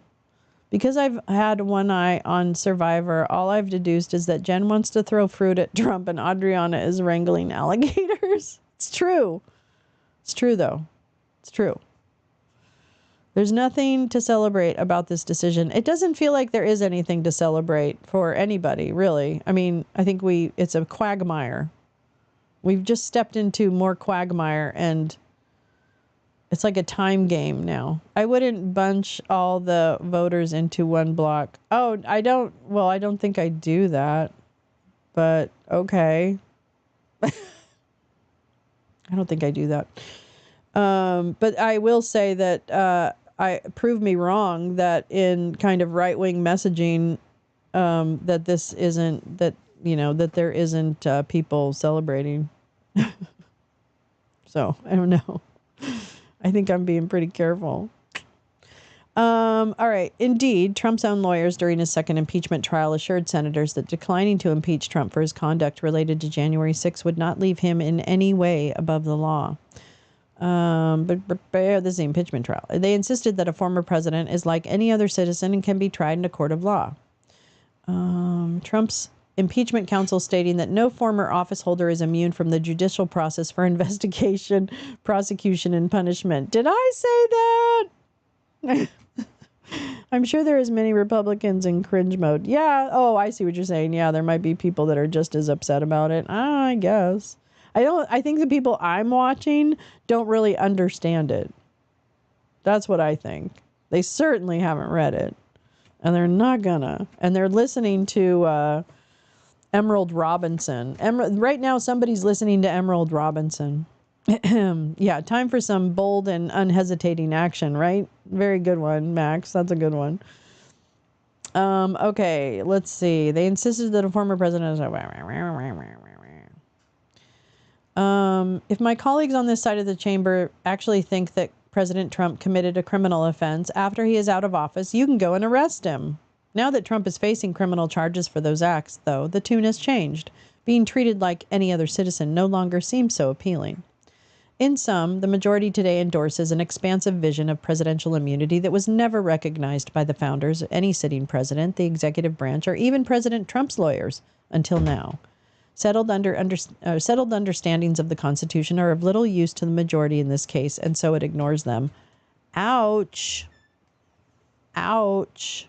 [SPEAKER 1] Because I've had one eye on Survivor, all I've deduced is that Jen wants to throw fruit at Trump and Adriana is wrangling alligators. It's true. It's true, though. It's true. There's nothing to celebrate about this decision. It doesn't feel like there is anything to celebrate for anybody, really. I mean, I think it's a quagmire. We've just stepped into more quagmire and it's like a time game now. I wouldn't bunch all the voters into one block. Oh, I don't think I do that. But okay. I don't think I do that. But I will say that prove me wrong that in kind of right-wing messaging that this isn't, that there isn't people celebrating. So, I don't know. I think I'm being pretty careful. All right. Indeed, Trump's own lawyers during his second impeachment trial assured senators that declining to impeach Trump for his conduct related to January 6 would not leave him in any way above the law. But this is the impeachment trial. They insisted that a former president is like any other citizen and can be tried in a court of law. Trump's impeachment counsel stating that no former office holder is immune from the judicial process for investigation, prosecution, and punishment. Did I say that? I'm sure there is many Republicans in cringe mode. Yeah. Oh, I see what you're saying. Yeah, there might be people that are just as upset about it. I guess. I think the people I'm watching don't really understand it. That's what I think. They certainly haven't read it. And they're not gonna. And they're listening to Emerald Robinson. Right now, somebody's listening to Emerald Robinson. Yeah, time for some bold and unhesitating action, right? Very good one, Max. That's a good one. Okay, let's see. They insisted that a former president... if my colleagues on this side of the chamber actually think that President Trump committed a criminal offense after he is out of office, you can go and arrest him. Now that Trump is facing criminal charges for those acts, though, the tune has changed. Being treated like any other citizen no longer seems so appealing. In sum, the majority today endorses an expansive vision of presidential immunity that was never recognized by the founders, any sitting president, the executive branch, or even President Trump's lawyers until now. Settled understandings of the Constitution are of little use to the majority in this case, and so it ignores them. Ouch. Ouch.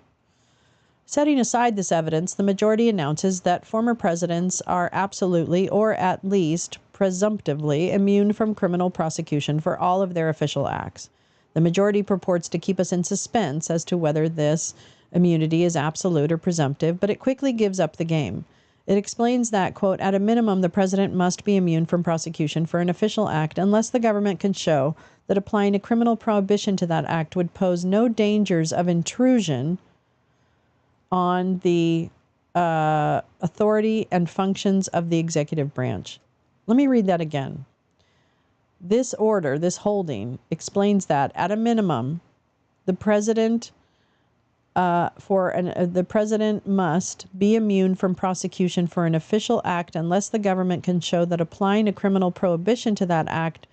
[SPEAKER 1] Setting aside this evidence, the majority announces that former presidents are absolutely, or at least presumptively, immune from criminal prosecution for all of their official acts. The majority purports to keep us in suspense as to whether this immunity is absolute or presumptive, but it quickly gives up the game. It explains that, quote, at a minimum, the president must be immune from prosecution for an official act unless the government can show that applying a criminal prohibition to that act would pose no dangers of intrusion on the authority and functions of the executive branch. Let me read that again. This order, this holding, explains that at a minimum, the president the president must be immune from prosecution for an official act unless the government can show that applying a criminal prohibition to that act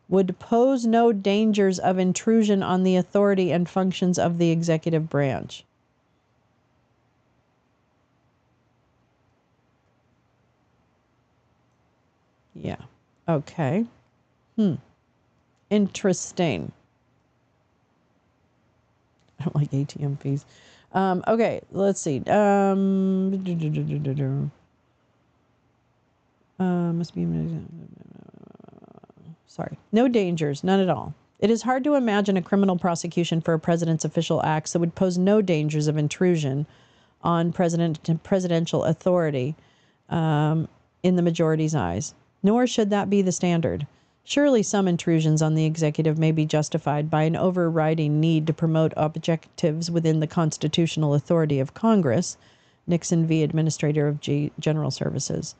[SPEAKER 1] would pose no dangers of intrusion on the authority and functions of the executive branch. Yeah. Okay. Interesting. I don't like ATM fees. Okay, let's see. Must be... Sorry. No dangers, none at all. It is hard to imagine a criminal prosecution for a president's official acts that would pose no dangers of intrusion on presidential authority in the majority's eyes. Nor should that be the standard. Surely some intrusions on the executive may be justified by an overriding need to promote objectives within the constitutional authority of Congress, Nixon v. Administrator of General Services.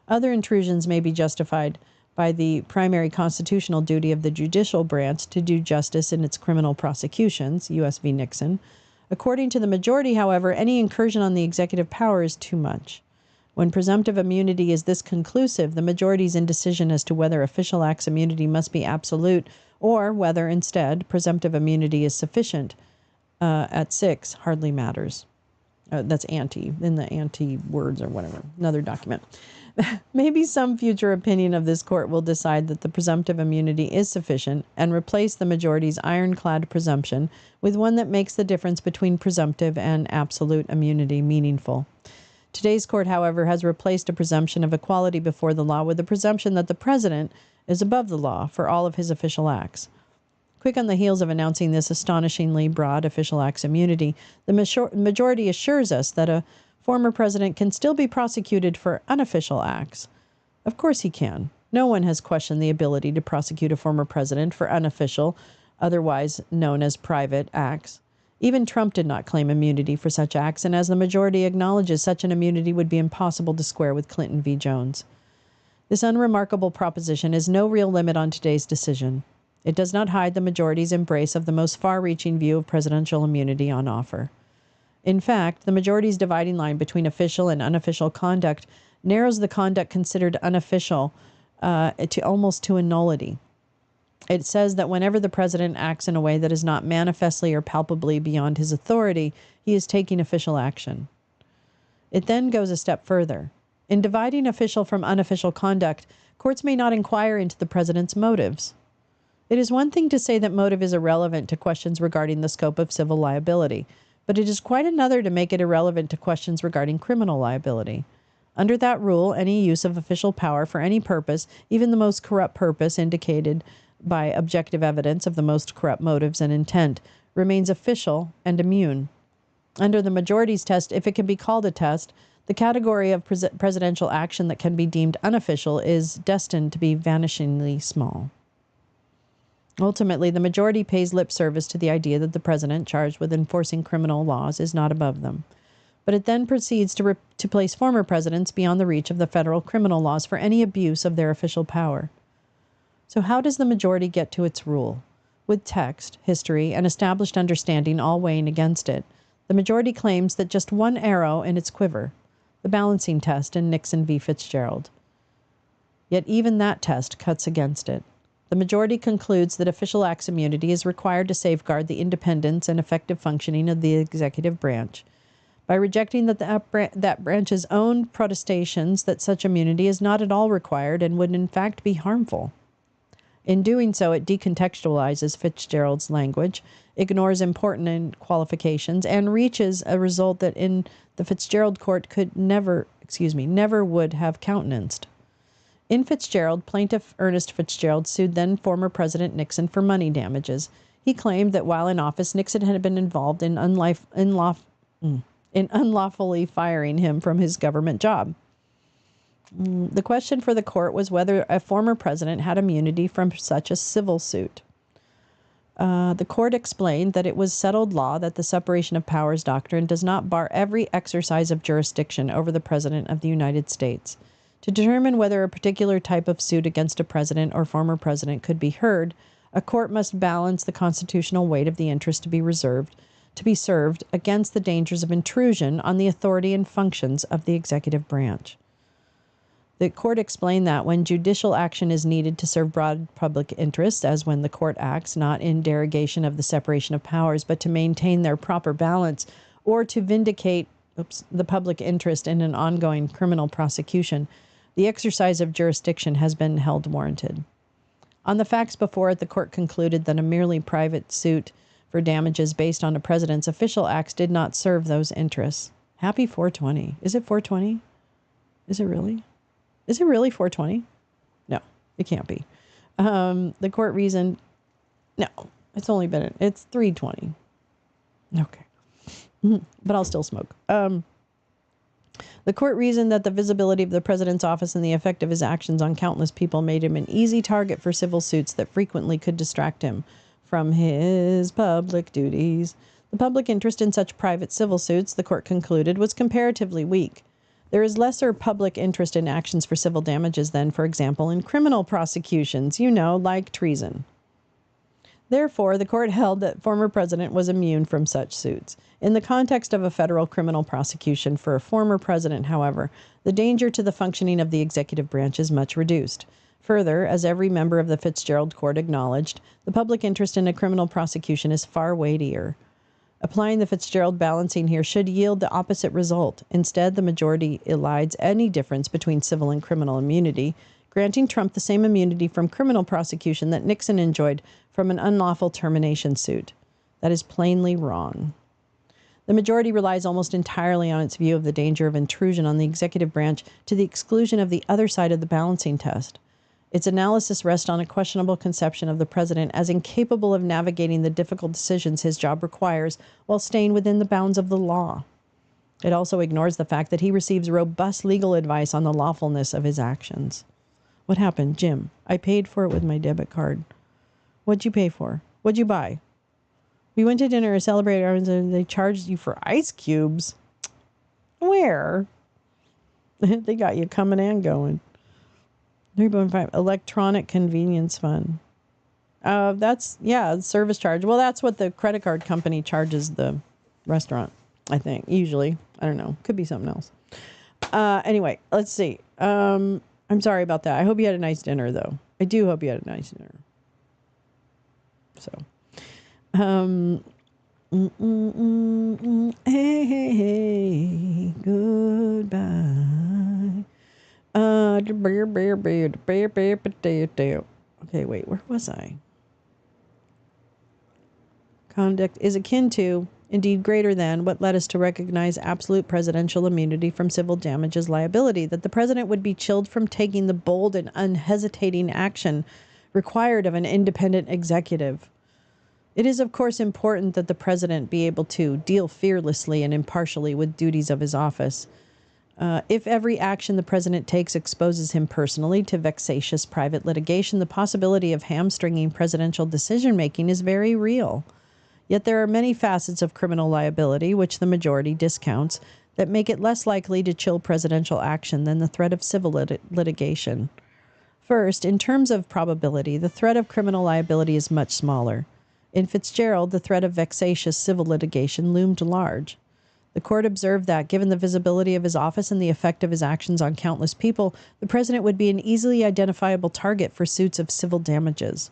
[SPEAKER 1] Other intrusions may be justified by the primary constitutional duty of the judicial branch to do justice in its criminal prosecutions, U.S. v. Nixon. According to the majority, however, any incursion on the executive power is too much. When presumptive immunity is this conclusive, the majority's indecision as to whether official acts immunity must be absolute or whether, instead, presumptive immunity is sufficient at 6 hardly matters. That's anti, in the anti words or whatever, another document. Maybe some future opinion of this court will decide that the presumptive immunity is sufficient and replace the majority's ironclad presumption with one that makes the difference between presumptive and absolute immunity meaningful. Today's court, however, has replaced a presumption of equality before the law with a presumption that the president is above the law for all of his official acts. Quick on the heels of announcing this astonishingly broad official acts immunity, the majority assures us that a former president can still be prosecuted for unofficial acts. Of course he can. No one has questioned the ability to prosecute a former president for unofficial, otherwise known as private, acts. Even Trump did not claim immunity for such acts, and as the majority acknowledges, such an immunity would be impossible to square with Clinton v. Jones. This unremarkable proposition is no real limit on today's decision. It does not hide the majority's embrace of the most far-reaching view of presidential immunity on offer. In fact, the majority's dividing line between official and unofficial conduct narrows the conduct considered unofficial to almost to a nullity. It says that whenever the president acts in a way that is not manifestly or palpably beyond his authority, he is taking official action. It then goes a step further. In dividing official from unofficial conduct, courts may not inquire into the president's motives. It is one thing to say that motive is irrelevant to questions regarding the scope of civil liability, but it is quite another to make it irrelevant to questions regarding criminal liability. Under that rule, any use of official power for any purpose, even the most corrupt purpose indicated by objective evidence of the most corrupt motives and intent, remains official and immune. Under the majority's test, if it can be called a test, the category of presidential action that can be deemed unofficial is destined to be vanishingly small. Ultimately, the majority pays lip service to the idea that the president charged with enforcing criminal laws is not above them. But it then proceeds to place former presidents beyond the reach of the federal criminal laws for any abuse of their official power. So how does the majority get to its rule? With text, history, and established understanding all weighing against it, the majority claims that just one arrow in its quiver, the balancing test in Nixon v. Fitzgerald. Yet even that test cuts against it. The majority concludes that official acts immunity is required to safeguard the independence and effective functioning of the executive branch by rejecting that branch's own protestations that such immunity is not at all required and would in fact be harmful. In doing so, it decontextualizes Fitzgerald's language, ignores important qualifications, and reaches a result that in the Fitzgerald court could never would have countenanced. In Fitzgerald, plaintiff Ernest Fitzgerald sued then former President Nixon for money damages. He claimed that while in office, Nixon had been involved in unlawfully firing him from his government job. The question for the court was whether a former president had immunity from such a civil suit. The court explained that it was settled law that the separation of powers doctrine does not bar every exercise of jurisdiction over the President of the United States. To determine whether a particular type of suit against a president or former president could be heard, a court must balance the constitutional weight of the interest to be served against the dangers of intrusion on the authority and functions of the executive branch. The court explained that when judicial action is needed to serve broad public interest, as when the court acts not in derogation of the separation of powers, but to maintain their proper balance or to vindicate the public interest in an ongoing criminal prosecution, the exercise of jurisdiction has been held warranted. On the facts before it, the court concluded that a merely private suit for damages based on a president's official acts did not serve those interests. Happy 420. Is it 420? Is it really? Is it really 420? No, it can't be. The court reasoned, no, it's 320. Okay. But I'll still smoke. The court reasoned that the visibility of the president's office and the effect of his actions on countless people made him an easy target for civil suits that frequently could distract him from his public duties. The public interest in such private civil suits, the court concluded, was comparatively weak. There is lesser public interest in actions for civil damages than, for example, in criminal prosecutions, like treason. Therefore, the court held that former president was immune from such suits. In the context of a federal criminal prosecution for a former president, however, the danger to the functioning of the executive branch is much reduced. Further, as every member of the Fitzgerald court acknowledged, the public interest in a criminal prosecution is far weightier. Applying the Fitzgerald balancing here should yield the opposite result. Instead, the majority elides any difference between civil and criminal immunity, granting Trump the same immunity from criminal prosecution that Nixon enjoyed from an unlawful termination suit. That is plainly wrong. The majority relies almost entirely on its view of the danger of intrusion on the executive branch to the exclusion of the other side of the balancing test. Its analysis rests on a questionable conception of the president as incapable of navigating the difficult decisions his job requires while staying within the bounds of the law. It also ignores the fact that he receives robust legal advice on the lawfulness of his actions. What happened, Jim? I paid for it with my debit card. What'd you pay for? What'd you buy? We went to dinner and celebrated and they charged you for ice cubes. Where? They got you coming and going. 3.5 electronic convenience fund. That's, yeah, service charge. Well, that's what the credit card company charges the restaurant, I think, usually. I don't know. Could be something else. Anyway, let's see. I'm sorry about that. I hope you had a nice dinner, though. I do hope you had a nice dinner. So, hey, hey, hey, goodbye. Okay, wait, where was I? Conduct is akin to, indeed greater than, what led us to recognize absolute presidential immunity from civil damages liability, that the president would be chilled from taking the bold and unhesitating action required of an independent executive. It is, of course, important that the president be able to deal fearlessly and impartially with duties of his office. If every action the president takes exposes him personally to vexatious private litigation, the possibility of hamstringing presidential decision-making is very real. Yet there are many facets of criminal liability, which the majority discounts, that make it less likely to chill presidential action than the threat of civil litigation. First, in terms of probability, the threat of criminal liability is much smaller. In Fitzgerald, the threat of vexatious civil litigation loomed large. The court observed that, given the visibility of his office and the effect of his actions on countless people, the president would be an easily identifiable target for suits of civil damages.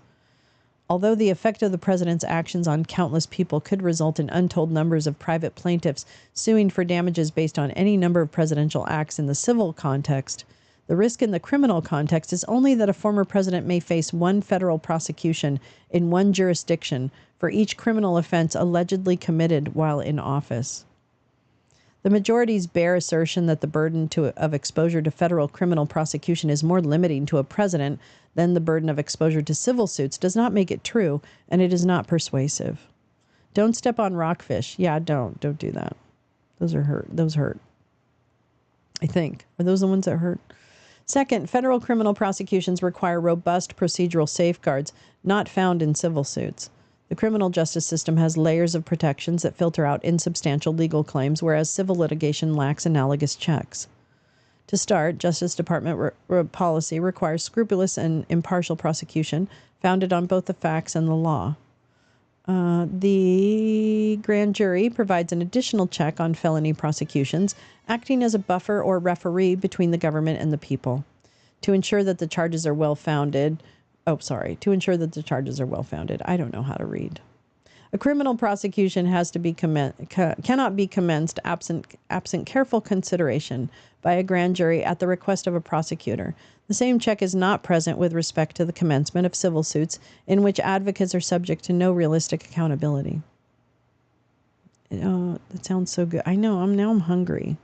[SPEAKER 1] Although the effect of the president's actions on countless people could result in untold numbers of private plaintiffs suing for damages based on any number of presidential acts in the civil context, the risk in the criminal context is only that a former president may face one federal prosecution in one jurisdiction for each criminal offense allegedly committed while in office. The majority's bare assertion that the burden of exposure to federal criminal prosecution is more limiting to a president than the burden of exposure to civil suits does not make it true, and it is not persuasive. Don't step on rockfish. Yeah, don't do that. Those hurt. I think. Are those the ones that hurt? Second, federal criminal prosecutions require robust procedural safeguards not found in civil suits. The criminal justice system has layers of protections that filter out insubstantial legal claims, whereas civil litigation lacks analogous checks. To start, Justice Department policy requires scrupulous and impartial prosecution founded on both the facts and the law. The grand jury provides an additional check on felony prosecutions, acting as a buffer or referee between the government and the people. To ensure that the charges are well-founded, I don't know how to read. A criminal prosecution has to be cannot be commenced absent careful consideration by a grand jury at the request of a prosecutor. The same check is not present with respect to the commencement of civil suits in which advocates are subject to no realistic accountability. Oh, that sounds so good. I know. I'm hungry.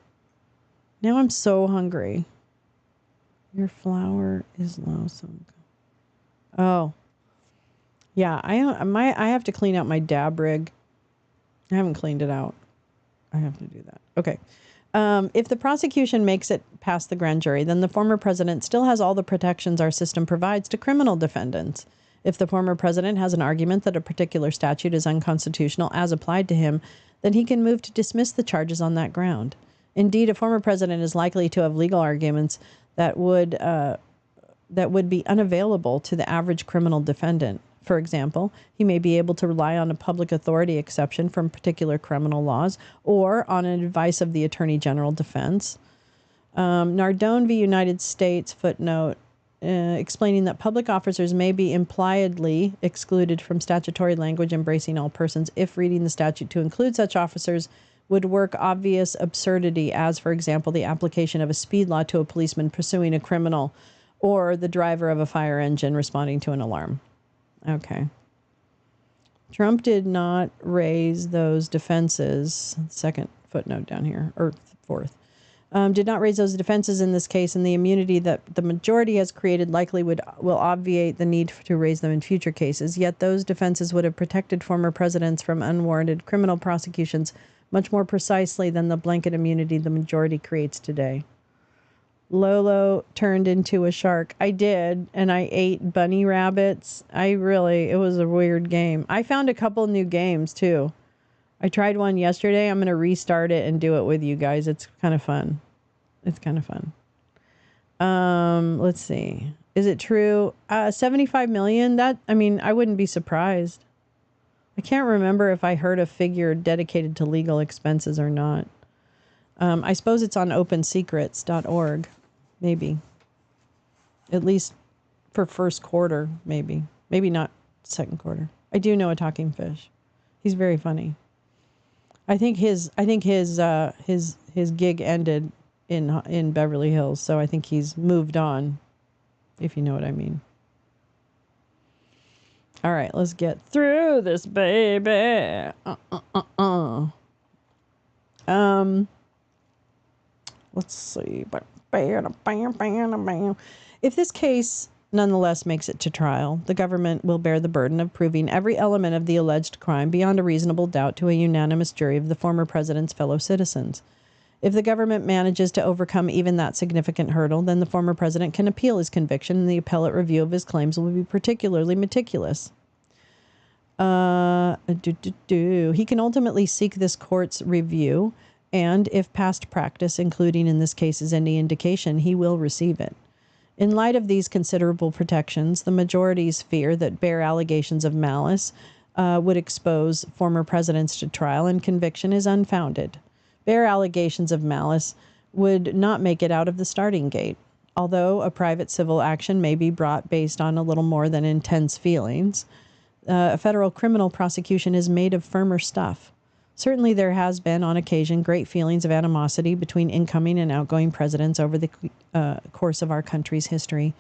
[SPEAKER 1] Now I'm so hungry. Your flour is low. Oh. Yeah, I have to clean out my dab rig. I haven't cleaned it out. I have to do that. Okay. If the prosecution makes it past the grand jury, then the former president still has all the protections our system provides to criminal defendants. If the former president has an argument that a particular statute is unconstitutional as applied to him, then he can move to dismiss the charges on that ground. Indeed, a former president is likely to have legal arguments that would be unavailable to the average criminal defendant. For example, he may be able to rely on a public authority exception from particular criminal laws or on an advice of the Attorney General defense. Nardone v. United States footnote explaining that public officers may be impliedly excluded from statutory language embracing all persons if reading the statute to include such officers would work obvious absurdity as, for example, the application of a speed law to a policeman pursuing a criminal or the driver of a fire engine responding to an alarm. Okay. Trump did not raise those defenses. Second footnote down here, or fourth. Did not raise those defenses in this case, and the immunity that the majority has created likely will obviate the need to raise them in future cases. Yet those defenses would have protected former presidents from unwarranted criminal prosecutions much more precisely than the blanket immunity the majority creates today. Lolo turned into a shark. I did, and I ate bunny rabbits. It was a weird game. I found a couple new games, too. I tried one yesterday. I'm going to restart it and do it with you guys. It's kind of fun. Let's see. Is it true? 75 million? I wouldn't be surprised. I can't remember if I heard a figure dedicated to legal expenses or not. I suppose it's on opensecrets.org, maybe. At least for first quarter, maybe. Maybe not second quarter. I do know a talking fish. He's very funny. I think his gig ended in Beverly Hills, so I think he's moved on, if you know what I mean. All right, let's get through this, baby. Let's see. If this case nonetheless makes it to trial, the government will bear the burden of proving every element of the alleged crime beyond a reasonable doubt to a unanimous jury of the former president's fellow citizens. If the government manages to overcome even that significant hurdle, then the former president can appeal his conviction, and the appellate review of his claims will be particularly meticulous. He can ultimately seek this court's review, and if past practice, including in this case, is any indication, he will receive it. In light of these considerable protections, the majority's fear that bare allegations of malice would expose former presidents to trial and conviction is unfounded. Bare allegations of malice would not make it out of the starting gate. Although a private civil action may be brought based on a little more than intense feelings, a federal criminal prosecution is made of firmer stuff. Certainly there has been, on occasion, great feelings of animosity between incoming and outgoing presidents over the course of our country's history.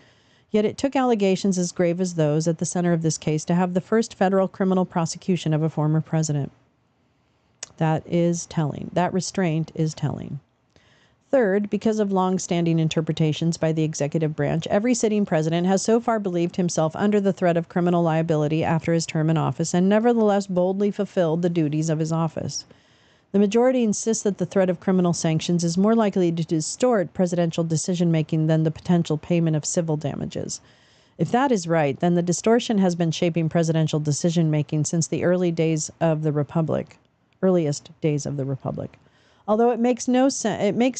[SPEAKER 1] Yet it took allegations as grave as those at the center of this case to have the first federal criminal prosecution of a former president. That is telling. That restraint is telling. Third, because of long-standing interpretations by the executive branch, every sitting president has so far believed himself under the threat of criminal liability after his term in office and nevertheless boldly fulfilled the duties of his office. The majority insists that the threat of criminal sanctions is more likely to distort presidential decision-making than the potential payment of civil damages. If that is right, then the distortion has been shaping presidential decision-making since the earliest days of the Republic. Although it makes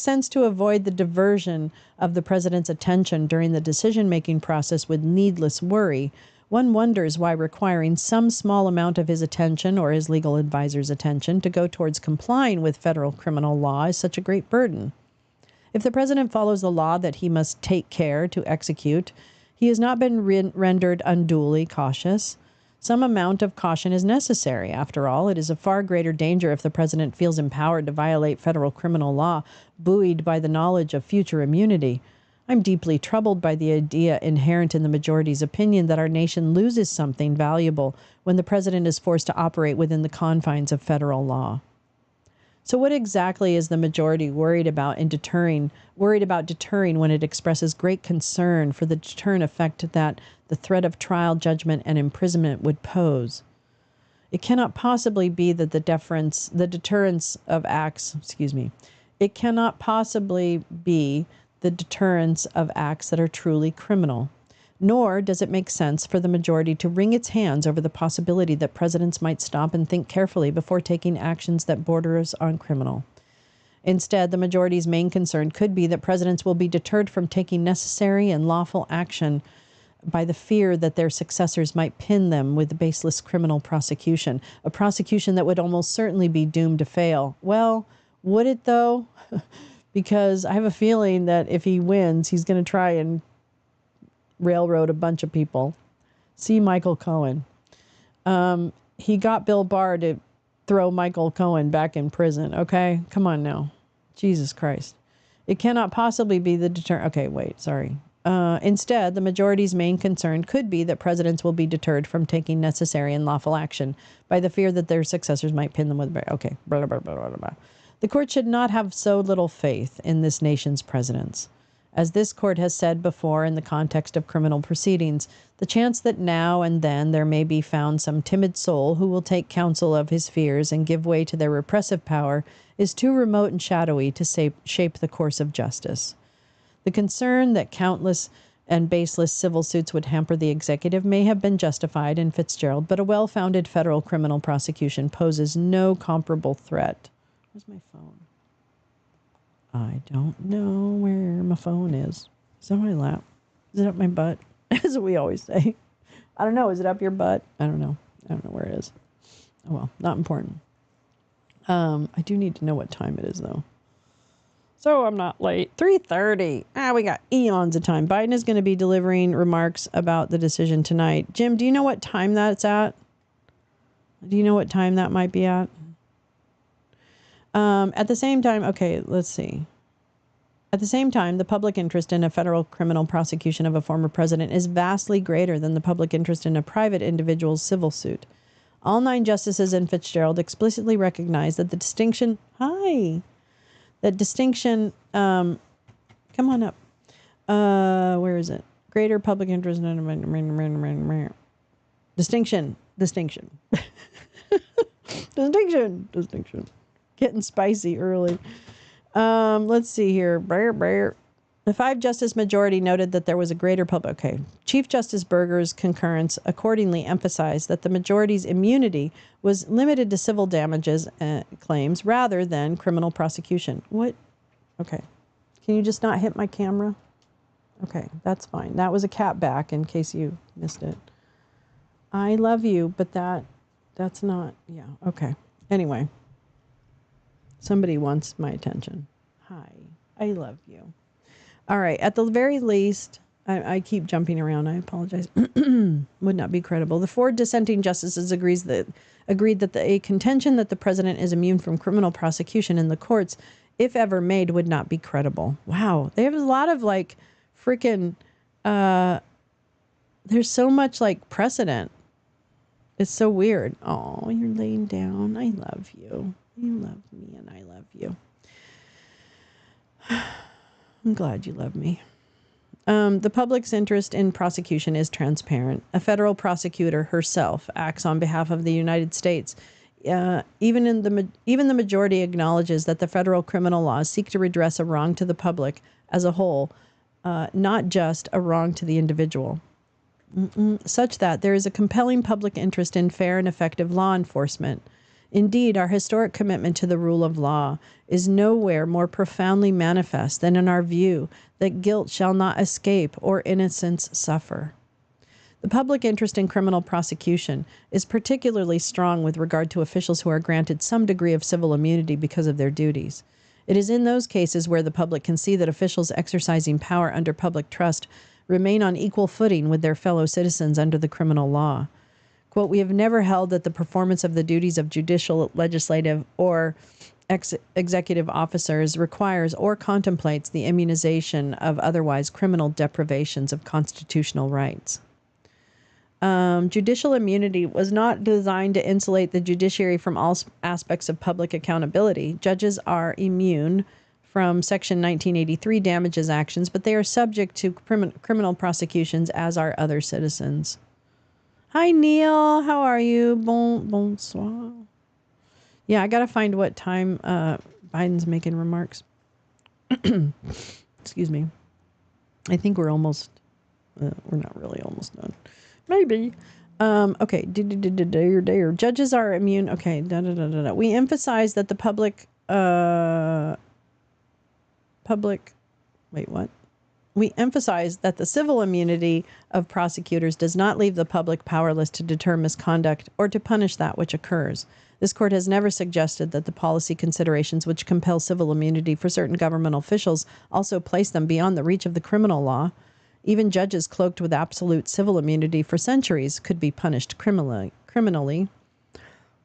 [SPEAKER 1] sense to avoid the diversion of the president's attention during the decision-making process with needless worry, one wonders why requiring some small amount of his attention or his legal advisor's attention to go towards complying with federal criminal law is such a great burden. If the president follows the law that he must take care to execute, he has not been rendered unduly cautious. Some amount of caution is necessary. After all, it is a far greater danger if the president feels empowered to violate federal criminal law, buoyed by the knowledge of future immunity. I'm deeply troubled by the idea inherent in the majority's opinion that our nation loses something valuable when the president is forced to operate within the confines of federal law. So what exactly is the majority worried about deterring when it expresses great concern for the deterrent effect that the threat of trial, judgment, and imprisonment would pose? It cannot possibly be that It cannot possibly be the deterrence of acts that are truly criminal. Nor does it make sense for the majority to wring its hands over the possibility that presidents might stop and think carefully before taking actions that borders on criminal. Instead, the majority's main concern could be that presidents will be deterred from taking necessary and lawful action by the fear that their successors might pin them with baseless criminal prosecution, a prosecution that would almost certainly be doomed to fail. Well, would it though? Because I have a feeling that if he wins, he's going to try and railroad a bunch of people. See Michael Cohen. He got Bill Barr to throw Michael Cohen back in prison. Okay, come on now. Jesus Christ. It cannot possibly be the Instead, the majority's main concern could be that presidents will be deterred from taking necessary and lawful action by the fear that their successors might pin them with blah, blah, blah, blah, blah. The court should not have so little faith in this nation's presidents. As this court has said before in the context of criminal proceedings, the chance that now and then there may be found some timid soul who will take counsel of his fears and give way to their repressive power is too remote and shadowy to shape the course of justice. The concern that countless and baseless civil suits would hamper the executive may have been justified in Fitzgerald, but a well-founded federal criminal prosecution poses no comparable threat. Where's my phone? I don't know where my phone is. Is it on my lap? Is it up my butt? As we always say. I don't know. Is it up your butt? I don't know. I don't know where it is. Oh, well, not important. I do need to know what time it is, though. So I'm not late. 3:30. We got eons of time. Biden is going to be delivering remarks about the decision tonight. Jim, do you know what time that's at? Do you know what time that might be at? At the same time, okay, let's see. At the same time, the public interest in a federal criminal prosecution of a former president is vastly greater than the public interest in a private individual's civil suit. All 9 justices in Fitzgerald explicitly recognize that the distinction... Hi! That distinction... come on up. Where is it? Greater public interest... Distinction. Distinction. Distinction. Getting spicy early. Let's see here. The 5-justice majority noted that there was a greater public... Okay. Chief Justice Berger's concurrence accordingly emphasized that the majority's immunity was limited to civil damages claims rather than criminal prosecution. What? Okay. Can you just not hit my camera? Okay, that's fine. That was a cat back in case you missed it. I love you, but that's not... Yeah, okay. Anyway. Somebody wants my attention. Hi. I love you. All right. At the very least, I keep jumping around. I apologize. Would not be credible. The 4 dissenting justices agreed that a contention that the president is immune from criminal prosecution in the courts, if ever made, would not be credible. Wow. They have a lot of like freaking, there's so much like precedent. It's so weird. Oh, you're laying down. I love you. You love me and I love you. I'm glad you love me. The public's interest in prosecution is transparent. A federal prosecutor herself acts on behalf of the United States. Even the majority acknowledges that the federal criminal laws seek to redress a wrong to the public as a whole, not just a wrong to the individual. Such that there is a compelling public interest in fair and effective law enforcement. Indeed, our historic commitment to the rule of law is nowhere more profoundly manifest than in our view that guilt shall not escape or innocence suffer. The public interest in criminal prosecution is particularly strong with regard to officials who are granted some degree of civil immunity because of their duties. It is in those cases where the public can see that officials exercising power under public trust remain on equal footing with their fellow citizens under the criminal law. Quote, we have never held that the performance of the duties of judicial, legislative, or executive officers requires or contemplates the immunization of otherwise criminal deprivations of constitutional rights. Judicial immunity was not designed to insulate the judiciary from all aspects of public accountability. Judges are immune from Section 1983 damages actions, but they are subject to criminal prosecutions as are other citizens. Hi, Neil. How are you? Bonsoir. Yeah, I got to find what time Biden's making remarks. Excuse me. I think we're almost, we're not really almost done. Maybe. Okay. Judges are immune. Okay. We emphasize that the public, wait, what? We emphasize that the civil immunity of prosecutors does not leave the public powerless to deter misconduct or to punish that which occurs. This court has never suggested that the policy considerations which compel civil immunity for certain governmental officials also place them beyond the reach of the criminal law. Even judges cloaked with absolute civil immunity for centuries could be punished criminally.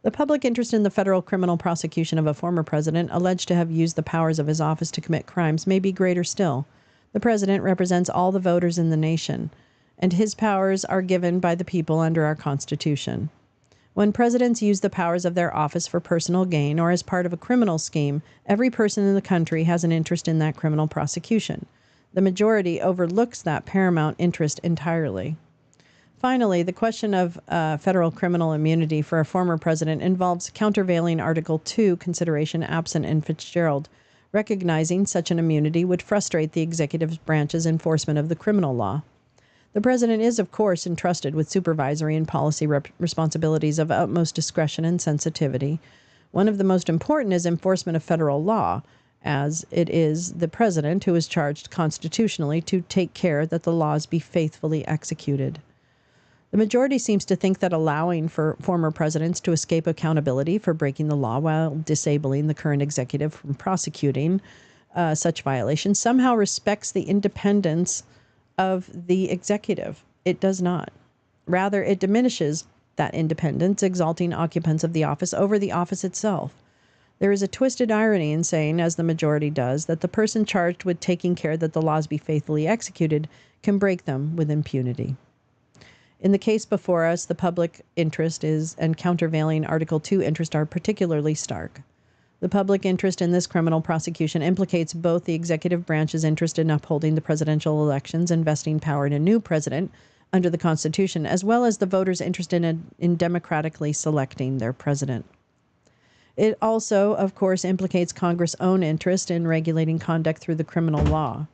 [SPEAKER 1] The public interest in the federal criminal prosecution of a former president alleged to have used the powers of his office to commit crimes may be greater still. The president represents all the voters in the nation, and his powers are given by the people under our Constitution. When presidents use the powers of their office for personal gain or as part of a criminal scheme, every person in the country has an interest in that criminal prosecution. The majority overlooks that paramount interest entirely. Finally, the question of federal criminal immunity for a former president involves countervailing Article 2 consideration absent in Fitzgerald. Recognizing such an immunity would frustrate the executive branch's enforcement of the criminal law. The president is, of course, entrusted with supervisory and policy responsibilities of utmost discretion and sensitivity. One of the most important is enforcement of federal law. as it is the president who is charged constitutionally to take care that the laws be faithfully executed. The majority seems to think that allowing for former presidents to escape accountability for breaking the law while disabling the current executive from prosecuting such violations somehow respects the independence of the executive. It does not. Rather, it diminishes that independence, exalting occupants of the office over the office itself. There is a twisted irony in saying, as the majority does, that the person charged with taking care that the laws be faithfully executed can break them with impunity. In the case before us, the public interest and countervailing Article 2 interest are particularly stark. The public interest in this criminal prosecution implicates both the executive branch's interest in upholding the presidential elections and vesting power in a new president under the Constitution, as well as the voters' interest in democratically selecting their president. It also, of course, implicates Congress' own interest in regulating conduct through the criminal law.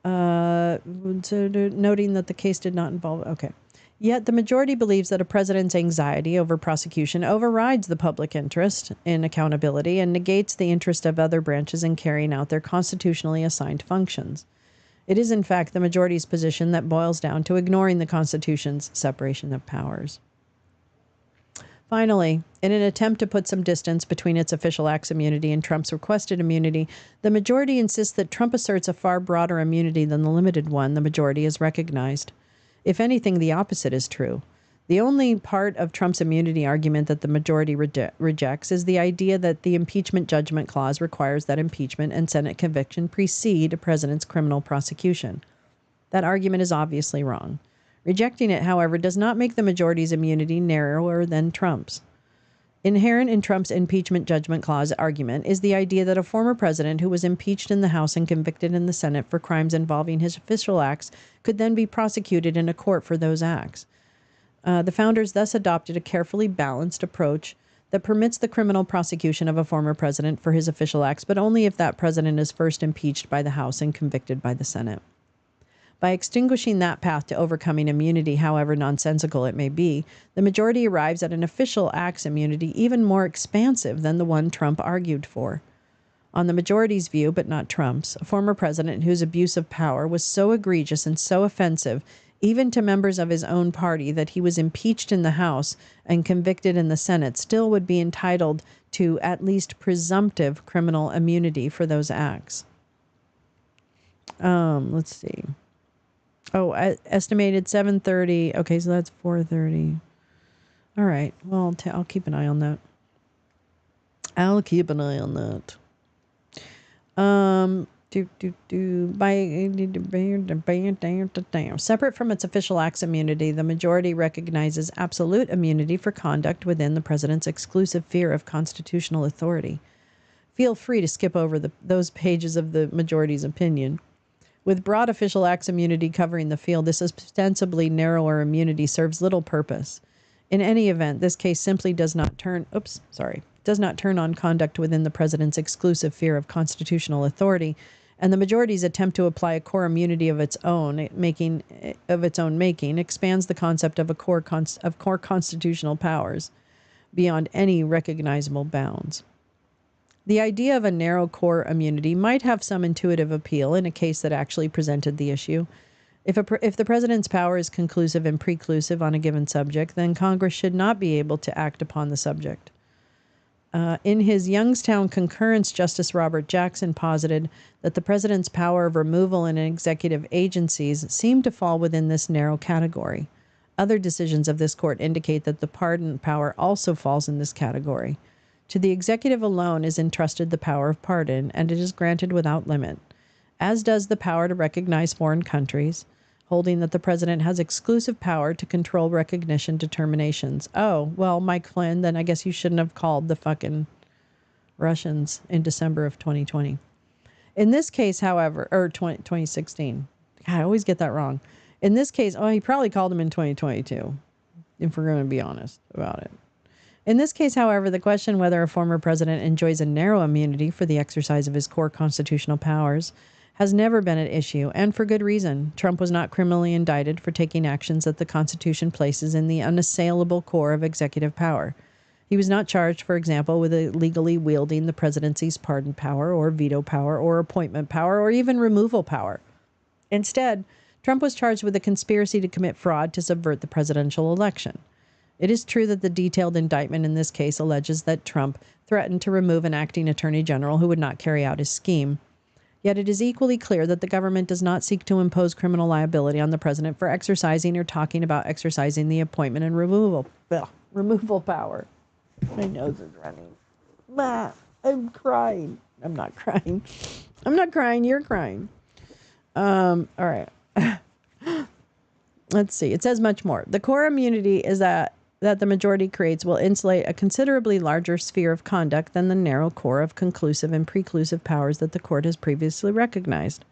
[SPEAKER 1] Noting that the case did not involve... Okay. Yet the majority believes that a president's anxiety over prosecution overrides the public interest in accountability and negates the interest of other branches in carrying out their constitutionally assigned functions. It is, in fact, the majority's position that boils down to ignoring the Constitution's separation of powers. Finally, in an attempt to put some distance between its official acts immunity and Trump's requested immunity, the majority insists that Trump asserts a far broader immunity than the limited one the majority has recognized. If anything, the opposite is true. The only part of Trump's immunity argument that the majority rejects is the idea that the impeachment judgment clause requires that impeachment and Senate conviction precede a president's criminal prosecution. That argument is obviously wrong. Rejecting it, however, does not make the majority's immunity narrower than Trump's. Inherent in Trump's impeachment judgment clause argument is the idea that a former president who was impeached in the House and convicted in the Senate for crimes involving his official acts could then be prosecuted in a court for those acts. The founders thus adopted a carefully balanced approach that permits the criminal prosecution of a former president for his official acts, but only if that president is first impeached by the House and convicted by the Senate. By extinguishing that path to overcoming immunity, however nonsensical it may be, the majority arrives at an official acts immunity even more expansive than the one Trump argued for. On the majority's view, but not Trump's, a former president whose abuse of power was so egregious and so offensive, even to members of his own party, that he was impeached in the House and convicted in the Senate, still would be entitled to at least presumptive criminal immunity for those acts. Let's see. Oh, estimated 7:30. Okay, so that's 4:30. All right. Well, I'll keep an eye on that. Separate from its official acts immunity, the majority recognizes absolute immunity for conduct within the president's exclusive sphere of constitutional authority. Feel free to skip over those pages of the majority's opinion. With broad official acts immunity covering the field, this ostensibly narrower immunity serves little purpose. In any event, this case simply does not turn on conduct within the president's exclusive sphere of constitutional authority, and the majority's attempt to apply a core immunity of its own making expands the concept of core constitutional powers beyond any recognizable bounds. The idea of a narrow core immunity might have some intuitive appeal in a case that actually presented the issue. If the president's power is conclusive and preclusive on a given subject, then Congress should not be able to act upon the subject. In his Youngstown concurrence, Justice Robert Jackson posited that the president's power of removal in executive agencies seemed to fall within this narrow category. Other decisions of this court indicate that the pardon power also falls in this category. To the executive alone is entrusted the power of pardon, and it is granted without limit, as does the power to recognize foreign countries, holding that the president has exclusive power to control recognition determinations. Oh, well, Mike Flynn, then I guess you shouldn't have called the fucking Russians in December of 2020. In this case, however, or 2016. I always get that wrong. In this case, he probably called them in 2022, if we're going to be honest about it. In this case, however, the question whether a former president enjoys a narrow immunity for the exercise of his core constitutional powers has never been at issue, and for good reason. Trump was not criminally indicted for taking actions that the Constitution places in the unassailable core of executive power. He was not charged, for example, with illegally wielding the presidency's pardon power or veto power or appointment power or even removal power. Instead, Trump was charged with a conspiracy to commit fraud to subvert the presidential election. It is true that the detailed indictment in this case alleges that Trump threatened to remove an acting attorney general who would not carry out his scheme. Yet it is equally clear that the government does not seek to impose criminal liability on the president for exercising or talking about exercising the appointment and removal power. My nose is running. I'm crying. I'm not crying. I'm not crying. You're crying. All right. Let's see. It says much more. The core immunity is that the majority creates will insulate a considerably larger sphere of conduct than the narrow core of conclusive and preclusive powers that the court has previously recognized.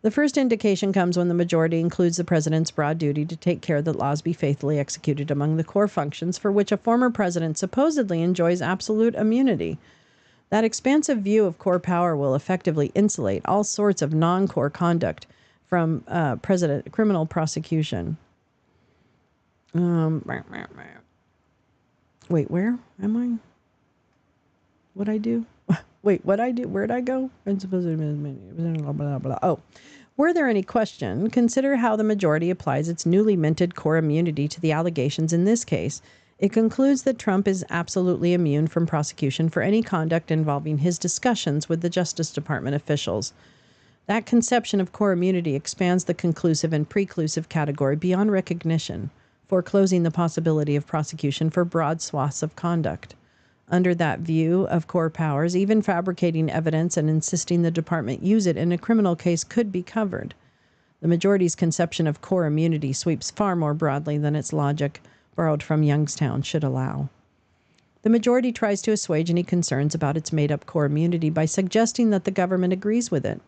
[SPEAKER 1] The first indication comes when the majority includes the president's broad duty to take care that laws be faithfully executed among the core functions for which a former president supposedly enjoys absolute immunity. That expansive view of core power will effectively insulate all sorts of non-core conduct from criminal prosecution. Wait, where am I? What'd I do? Wait, what'd I do? Where'd I go? Oh, were there any question? Consider how the majority applies its newly minted core immunity to the allegations in this case. It concludes that Trump is absolutely immune from prosecution for any conduct involving his discussions with the Justice Department officials. That conception of core immunity expands the conclusive and preclusive category beyond recognition, foreclosing the possibility of prosecution for broad swaths of conduct. Under that view of core powers, even fabricating evidence and insisting the department use it in a criminal case could be covered. The majority's conception of core immunity sweeps far more broadly than its logic, borrowed from Youngstown, should allow. The majority tries to assuage any concerns about its made-up core immunity by suggesting that the government agrees with it.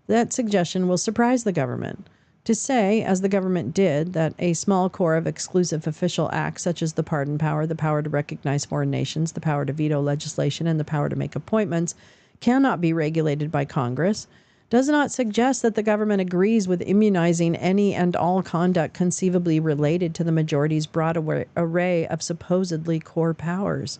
[SPEAKER 1] That suggestion will surprise the government. To say, as the government did, that a small core of exclusive official acts such as the pardon power, the power to recognize foreign nations, the power to veto legislation, and the power to make appointments cannot be regulated by Congress does not suggest that the government agrees with immunizing any and all conduct conceivably related to the majority's broad array of supposedly core powers.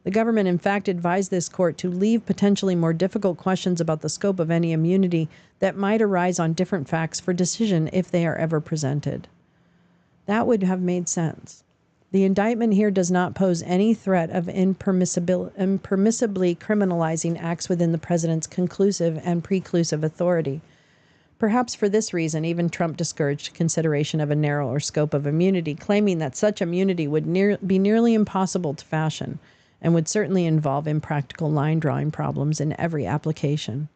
[SPEAKER 1] The government, in fact, advised this court to leave potentially more difficult questions about the scope of any immunity that might arise on different facts for decision if they are ever presented. That would have made sense. The indictment here does not pose any threat of impermissibly criminalizing acts within the president's conclusive and preclusive authority. Perhaps for this reason, even Trump discouraged consideration of a narrower scope of immunity, claiming that such immunity would be nearly impossible to fashion, and would certainly involve impractical line-drawing problems in every application.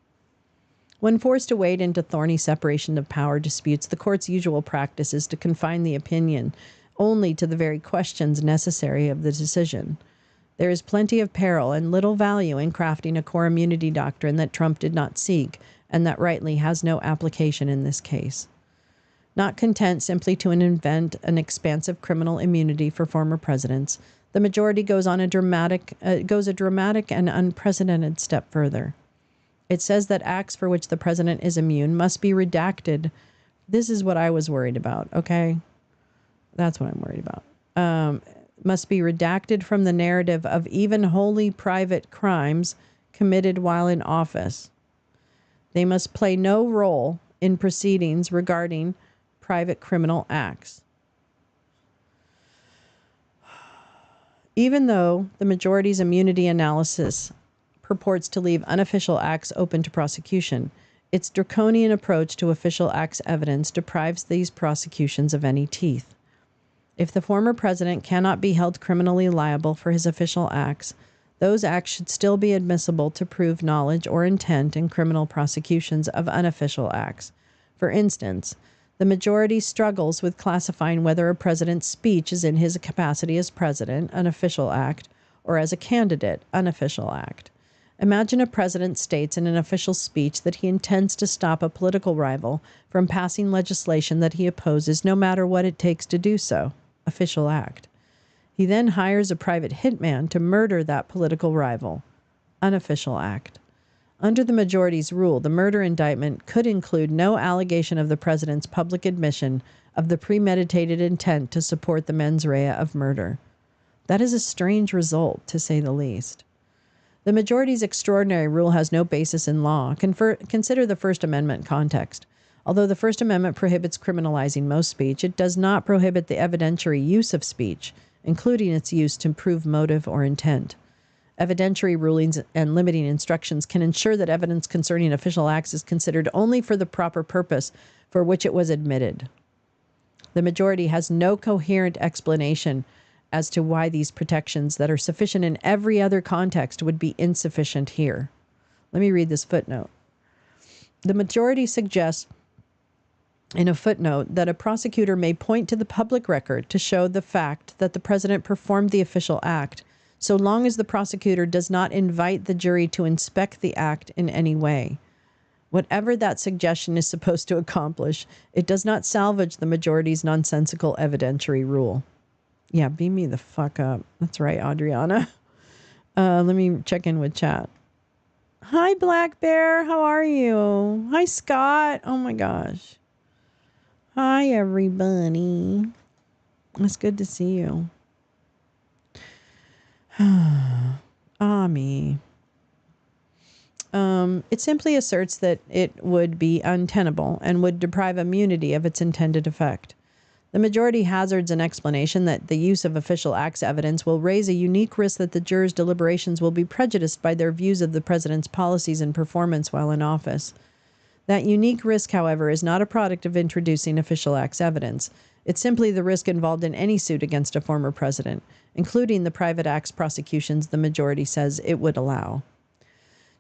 [SPEAKER 1] When forced to wade into thorny separation of power disputes, the court's usual practice is to confine the opinion only to the very questions necessary of the decision. There is plenty of peril and little value in crafting a core immunity doctrine that Trump did not seek, and that rightly has no application in this case. Not content simply to invent an expansive criminal immunity for former presidents, the majority goes a dramatic and unprecedented step further. It says that acts for which the president is immune must be redacted. This is what I was worried about, okay? That's what I'm worried about. Must be redacted from the narrative of even wholly private crimes committed while in office. They must play no role in proceedings regarding private criminal acts. Even though the majority's immunity analysis purports to leave unofficial acts open to prosecution, its draconian approach to official acts evidence deprives these prosecutions of any teeth. If the former president cannot be held criminally liable for his official acts, those acts should still be admissible to prove knowledge or intent in criminal prosecutions of unofficial acts. For instance, the majority struggles with classifying whether a president's speech is in his capacity as president, an official act, or as a candidate, unofficial act. Imagine a president states in an official speech that he intends to stop a political rival from passing legislation that he opposes no matter what it takes to do so, official act. He then hires a private hitman to murder that political rival, unofficial act. Under the majority's rule, the murder indictment could include no allegation of the president's public admission of the premeditated intent to support the mens rea of murder. That is a strange result, to say the least. The majority's extraordinary rule has no basis in law. Consider the First Amendment context. Although the First Amendment prohibits criminalizing most speech, it does not prohibit the evidentiary use of speech, including its use to prove motive or intent. Evidentiary rulings and limiting instructions can ensure that evidence concerning official acts is considered only for the proper purpose for which it was admitted. The majority has no coherent explanation as to why these protections that are sufficient in every other context would be insufficient here. Let me read this footnote. The majority suggests in a footnote that a prosecutor may point to the public record to show the fact that the president performed the official act, so long as the prosecutor does not invite the jury to inspect the act in any way. Whatever that suggestion is supposed to accomplish, it does not salvage the majority's nonsensical evidentiary rule. Yeah, beam me the fuck up. That's right, Adriana. Let me check in with chat. Hi, Black Bear. How are you? Hi, Scott. Oh, my gosh. Hi, everybody. It's good to see you. Me. It simply asserts that it would be untenable and would deprive immunity of its intended effect. The majority hazards an explanation that the use of official acts evidence will raise a unique risk that the jurors' deliberations will be prejudiced by their views of the president's policies and performance while in office. That unique risk, however, is not a product of introducing official acts evidence. It's simply the risk involved in any suit against a former president, including the private acts prosecutions the majority says it would allow.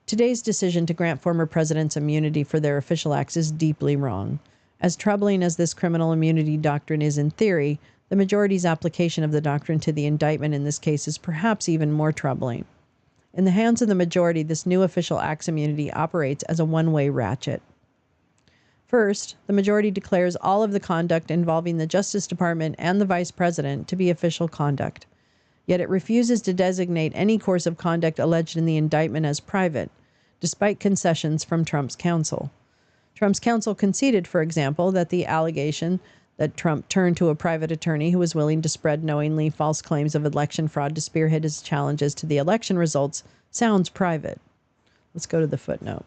[SPEAKER 1] Today's decision to grant former presidents immunity for their official acts is deeply wrong. As troubling as this criminal immunity doctrine is in theory, the majority's application of the doctrine to the indictment in this case is perhaps even more troubling. In the hands of the majority, this new official acts immunity operates as a one-way ratchet. First, the majority declares all of the conduct involving the Justice Department and the Vice President to be official conduct. Yet it refuses to designate any course of conduct alleged in the indictment as private, despite concessions from Trump's counsel. Trump's counsel conceded, for example, that the allegation that Trump turned to a private attorney who was willing to spread knowingly false claims of election fraud to spearhead his challenges to the election results sounds private. Let's go to the footnote.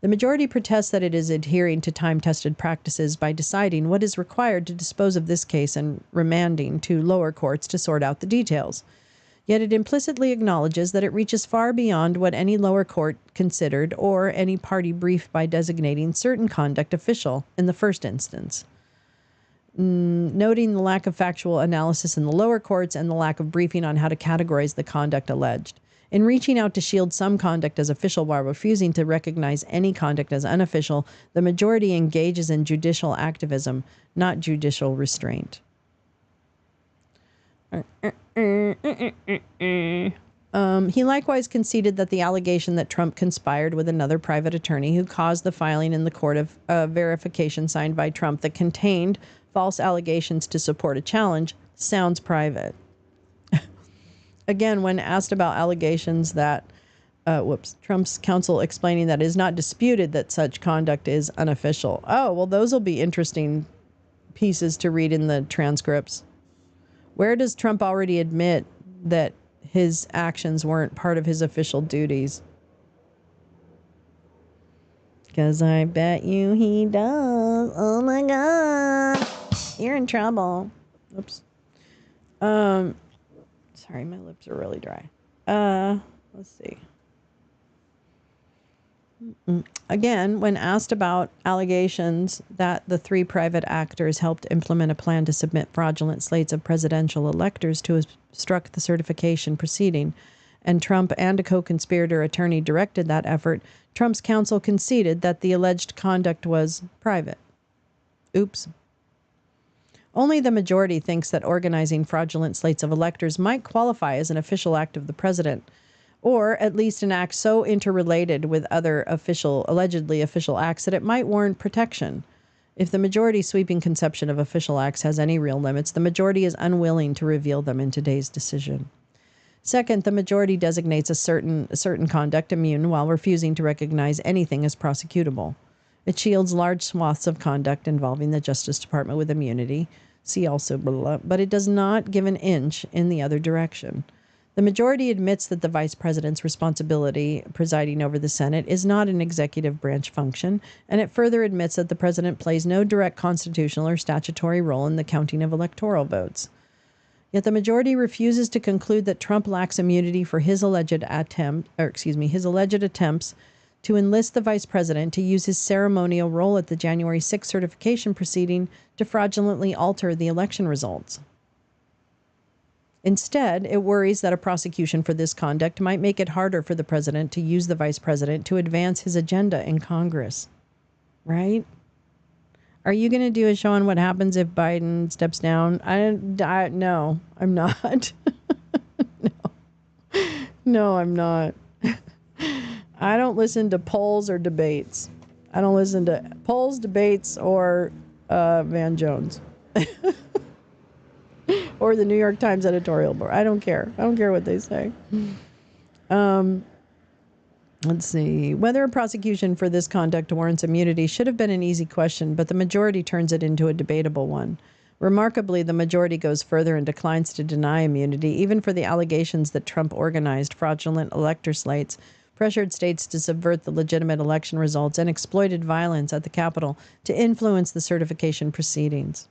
[SPEAKER 1] The majority protests that it is adhering to time-tested practices by deciding what is required to dispose of this case and remanding to lower courts to sort out the details. Yet it implicitly acknowledges that it reaches far beyond what any lower court considered or any party briefed by designating certain conduct official in the first instance. Noting the lack of factual analysis in the lower courts and the lack of briefing on how to categorize the conduct alleged. In reaching out to shield some conduct as official while refusing to recognize any conduct as unofficial, the majority engages in judicial activism, not judicial restraint. He likewise conceded that the allegation that Trump conspired with another private attorney who caused the filing in the court of verification signed by Trump that contained false allegations to support a challenge sounds private. Again, when asked about allegations that, Trump's counsel explaining that it is not disputed that such conduct is unofficial. Oh, well, those will be interesting pieces to read in the transcripts. Where does Trump already admit that his actions weren't part of his official duties? Because I bet you he does. Oh my God. You're in trouble. Oops. Sorry, my lips are really dry. Let's see. Again, when asked about allegations that the three private actors helped implement a plan to submit fraudulent slates of presidential electors to obstruct the certification proceeding, and Trump and a co-conspirator attorney directed that effort, Trump's counsel conceded that the alleged conduct was private. Oops. Only the majority thinks that organizing fraudulent slates of electors might qualify as an official act of the president, or at least an act so interrelated with other allegedly official acts that it might warrant protection. If the majority's sweeping conception of official acts has any real limits, the majority is unwilling to reveal them in today's decision. Second, the majority designates a certain conduct immune while refusing to recognize anything as prosecutable. It shields large swaths of conduct involving the Justice Department with immunity, See also blah, blah, but it does not give an inch in the other direction. The majority admits that the vice president's responsibility presiding over the Senate is not an executive branch function, and it further admits that the president plays no direct constitutional or statutory role in the counting of electoral votes. Yet the majority refuses to conclude that Trump lacks immunity for his alleged attempts to enlist the vice president to use his ceremonial role at the January 6th certification proceeding to fraudulently alter the election results. Instead, it worries that a prosecution for this conduct might make it harder for the president to use the vice president to advance his agenda in Congress. Right? Are you going to do a show on what happens if Biden steps down? No, I'm not. No, I'm not. I don't listen to polls or debates. I don't listen to polls, debates, or Van Jones. Or the New York Times editorial board. I don't care. I don't care what they say. Let's see. Whether a prosecution for this conduct warrants immunity should have been an easy question, but the majority turns it into a debatable one. Remarkably, the majority goes further and declines to deny immunity, even for the allegations that Trump organized fraudulent elector slates, pressured states to subvert the legitimate election results, and exploited violence at the Capitol to influence the certification proceedings.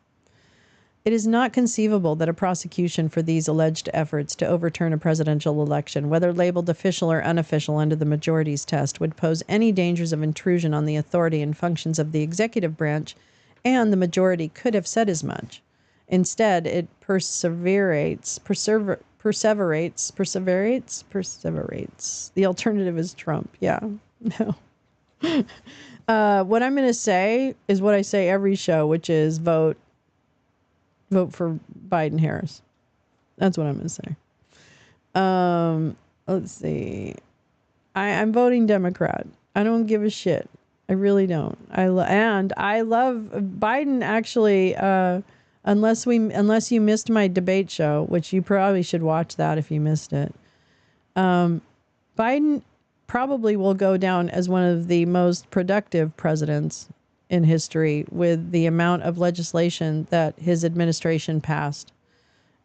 [SPEAKER 1] It is not conceivable that a prosecution for these alleged efforts to overturn a presidential election, whether labeled official or unofficial under the majority's test, would pose any dangers of intrusion on the authority and functions of the executive branch, and the majority could have said as much. Instead, it perseverates. The alternative is Trump. Yeah, no. What I'm going to say is what I say every show, which is vote for Biden Harris. That's what I'm going to say. Let's see. I'm voting Democrat. I don't give a shit. I really don't. I love Biden. Actually, unless you missed my debate show, which you probably should watch that if you missed it. Biden probably will go down as one of the most productive presidents in history with the amount of legislation that his administration passed.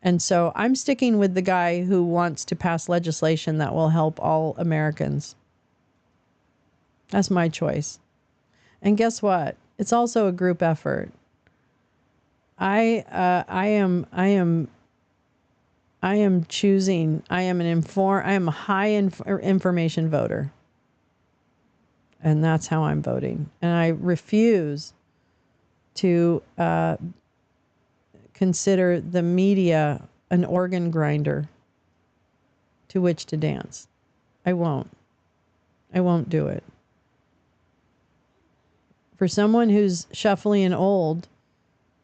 [SPEAKER 1] And so I'm sticking with the guy who wants to pass legislation that will help all Americans. That's my choice. And guess what? It's also a group effort. I am a high information voter. And that's how I'm voting. And I refuse to consider the media an organ grinder to which to dance. I won't do it. For someone who's shuffly and old,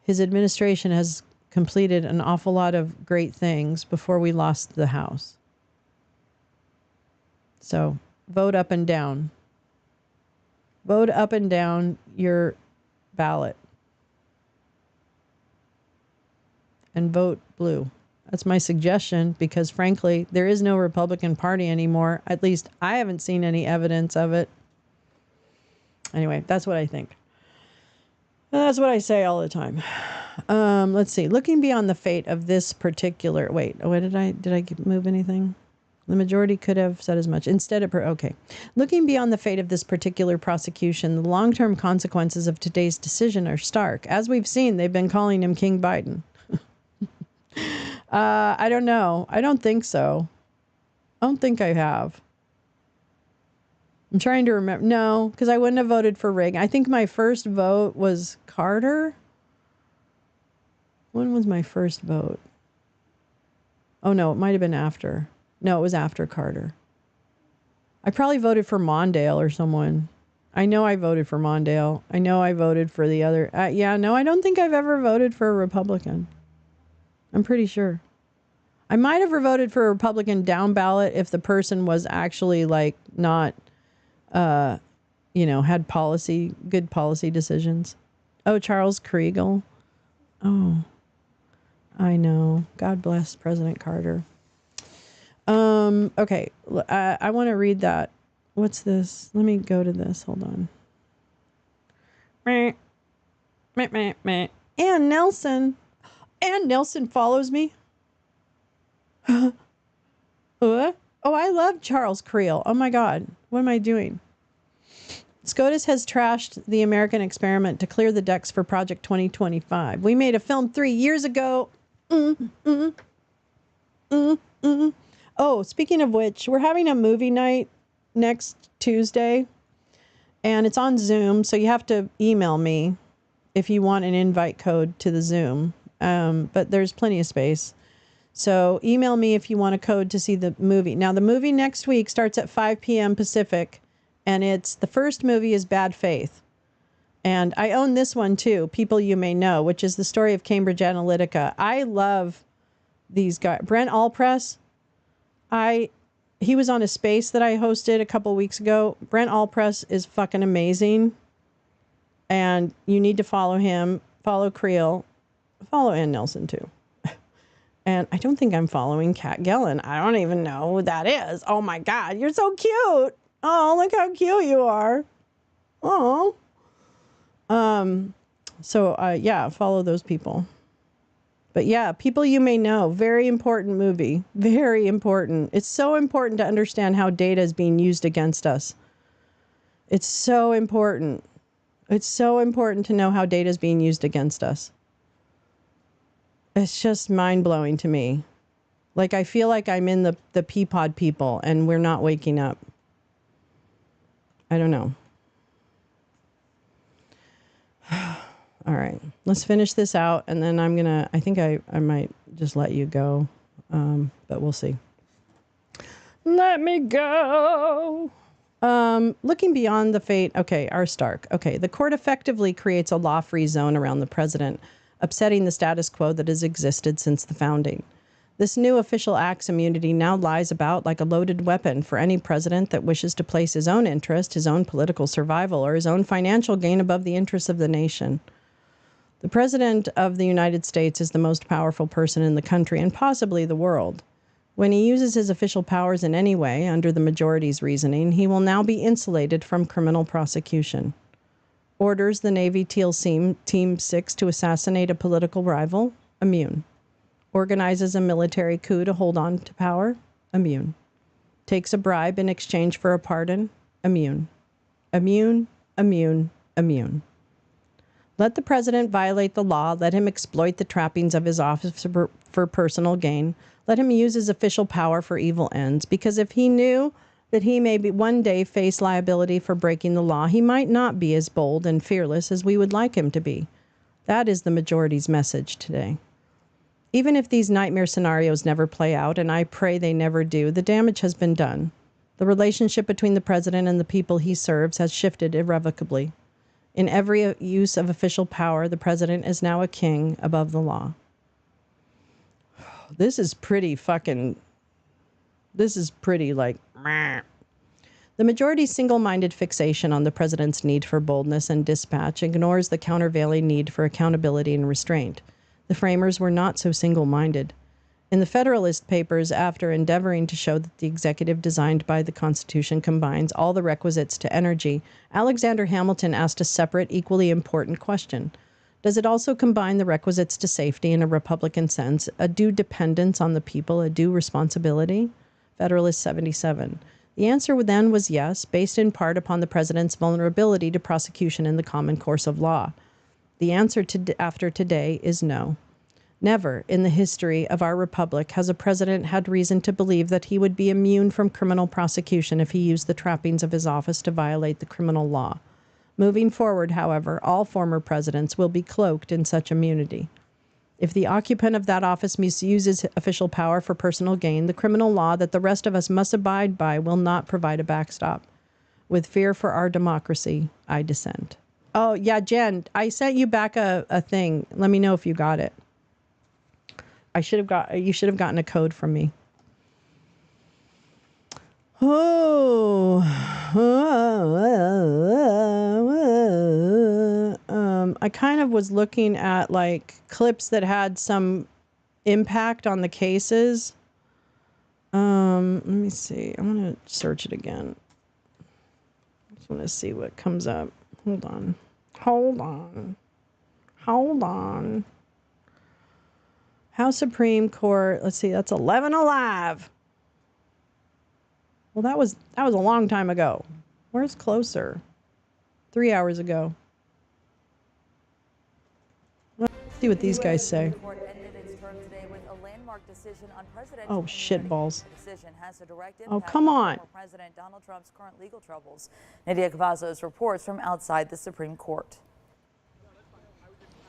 [SPEAKER 1] his administration has completed an awful lot of great things before we lost the House. So vote up and down. Vote up and down your ballot. And vote blue. That's my suggestion because, frankly, there is no Republican Party anymore. At least I haven't seen any evidence of it. Anyway, that's what I think. And that's what I say all the time. Let's see. Looking beyond the fate of this particular... Wait, did I move anything? The majority could have said as much. Instead, okay. Looking beyond the fate of this particular prosecution, the long-term consequences of today's decision are stark. As we've seen, they've been calling him King Biden. I don't know. I don't think so. I don't think I have. I'm trying to remember. No, because I wouldn't have voted for Reagan. I think my first vote was Carter. When was my first vote? Oh, no, it might have been after. No, it was after Carter. I probably voted for Mondale or someone. I know I voted for Mondale. I know I voted for the other. I don't think I've ever voted for a Republican. I'm pretty sure. I might have voted for a Republican down ballot if the person was actually like not, had good policy decisions. Oh, Charles Kriegel. Oh, I know. God bless President Carter. Okay. I want to read that. What's this? Let me go to this. Hold on. Ann Nelson. Ann Nelson follows me. What? Oh, I love Charles Creel. Oh my God. What am I doing? SCOTUS has trashed the American experiment to clear the decks for Project 2025. We made a film 3 years ago. Oh, speaking of which, we're having a movie night next Tuesday, and it's on Zoom, so you have to email me if you want an invite code to the Zoom. But there's plenty of space. So email me if you want a code to see the movie. Now, the movie next week starts at 5 p.m. Pacific, and the first movie is Bad Faith. And I own this one too, People You May Know, which is the story of Cambridge Analytica. I love these guys. Brent Allpress, he was on a space that I hosted a couple weeks ago. Brent Allpress is fucking amazing. And you need to follow him, follow Creel, follow Ann Nelson too. And I don't think I'm following Kat Gillen. I don't even know who that is. Oh my God, you're so cute. Oh, look how cute you are. Oh. Yeah, follow those people. But yeah, People You May Know, very important movie. Very important. It's so important to understand how data is being used against us. It's so important. It's so important to know how data is being used against us. It's just mind-blowing to me. Like, I feel like I'm in the Peapod people and we're not waking up. I don't know. All right, let's finish this out, and then I think I might just let you go, but we'll see. Let me go. Looking beyond the fate, okay, R. Stark. Okay, the court effectively creates a law-free zone around the president, upsetting the status quo that has existed since the founding. This new official acts immunity now lies about like a loaded weapon for any president that wishes to place his own interest, his own political survival, or his own financial gain above the interests of the nation. The President of the United States is the most powerful person in the country and possibly the world. When he uses his official powers in any way, under the majority's reasoning, he will now be insulated from criminal prosecution. Orders the Navy SEAL Team 6 to assassinate a political rival? Immune. Organizes a military coup to hold on to power? Immune. Takes a bribe in exchange for a pardon? Immune. Immune, immune, immune. Let the president violate the law. Let him exploit the trappings of his office for personal gain. Let him use his official power for evil ends. Because if he knew that he may one day face liability for breaking the law, he might not be as bold and fearless as we would like him to be. That is the majority's message today. Even if these nightmare scenarios never play out, and I pray they never do, the damage has been done. The relationship between the president and the people he serves has shifted irrevocably. In every use of official power, the president is now a king above the law. This is pretty like... The majority's single-minded fixation on the president's need for boldness and dispatch ignores the countervailing need for accountability and restraint. The framers were not so single-minded. In the Federalist Papers, after endeavoring to show that the executive designed by the Constitution combines all the requisites to energy, Alexander Hamilton asked a separate, equally important question. Does it also combine the requisites to safety in a Republican sense, a due dependence on the people, a due responsibility? Federalist 77. The answer then was yes, based in part upon the president's vulnerability to prosecution in the common course of law. The answer after today is no. Never in the history of our republic has a president had reason to believe that he would be immune from criminal prosecution if he used the trappings of his office to violate the criminal law. Moving forward, however, all former presidents will be cloaked in such immunity. If the occupant of that office misuses official power for personal gain, the criminal law that the rest of us must abide by will not provide a backstop. With fear for our democracy, I dissent. Oh, yeah, Jen, I sent you back a thing. Let me know if you got it. You should have gotten a code from me. I kind of was looking at like clips that had some impact on the cases. Let me see. I'm going to search it again. I just want to see what comes up. Hold on. House Supreme Court. Let's see. That's 11 alive. Well, that was a long time ago. Where's closer? 3 hours ago. Let's see what these guys say. Oh, shit balls. Oh, come on.
[SPEAKER 2] President Donald Trump's current legal troubles. Nadia Cavazos reports from outside the Supreme Court.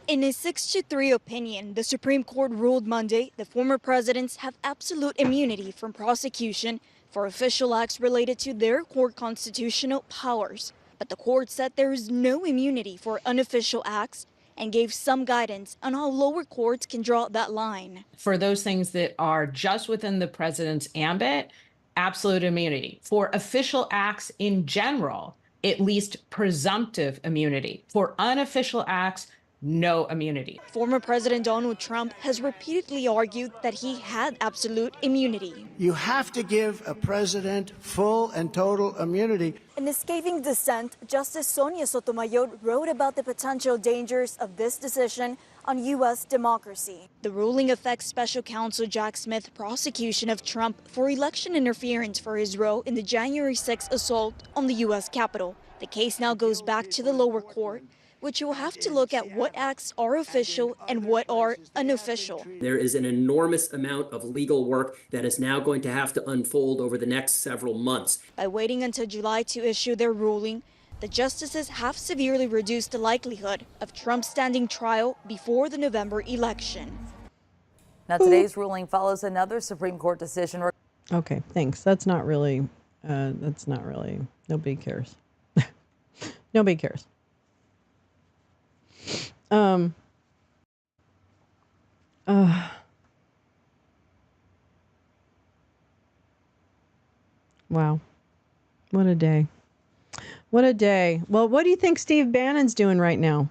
[SPEAKER 3] In a 6-3 opinion, the Supreme Court ruled Monday that former presidents have absolute immunity from prosecution for official acts related to their core constitutional powers. But the court said there is no immunity for unofficial acts and gave some guidance on how lower courts can draw that line.
[SPEAKER 4] For those things that are just within the president's ambit, absolute immunity. For official acts in general, at least presumptive immunity. For unofficial acts, no immunity.
[SPEAKER 3] Former President Donald Trump has repeatedly argued that he had absolute immunity.
[SPEAKER 5] You have to give a president full and total immunity.
[SPEAKER 3] In a scathing dissent, Justice Sonia Sotomayor wrote about the potential dangers of this decision on U.S. democracy. The ruling affects Special Counsel Jack Smith's prosecution of Trump for election interference for his role in the January 6th assault on the U.S. Capitol. The case now goes back to the lower court, which will have to look at what acts are official and what are unofficial.
[SPEAKER 6] There is an enormous amount of legal work that is now going to have to unfold over the next several months.
[SPEAKER 3] By waiting until July to issue their ruling, the justices have severely reduced the likelihood of Trump standing trial before the November election.
[SPEAKER 2] Now, today's ruling follows another Supreme Court decision.
[SPEAKER 1] Okay, thanks. That's not really, nobody cares. Nobody cares. Wow. What a day. What a day. Well, what do you think Steve Bannon's doing right now?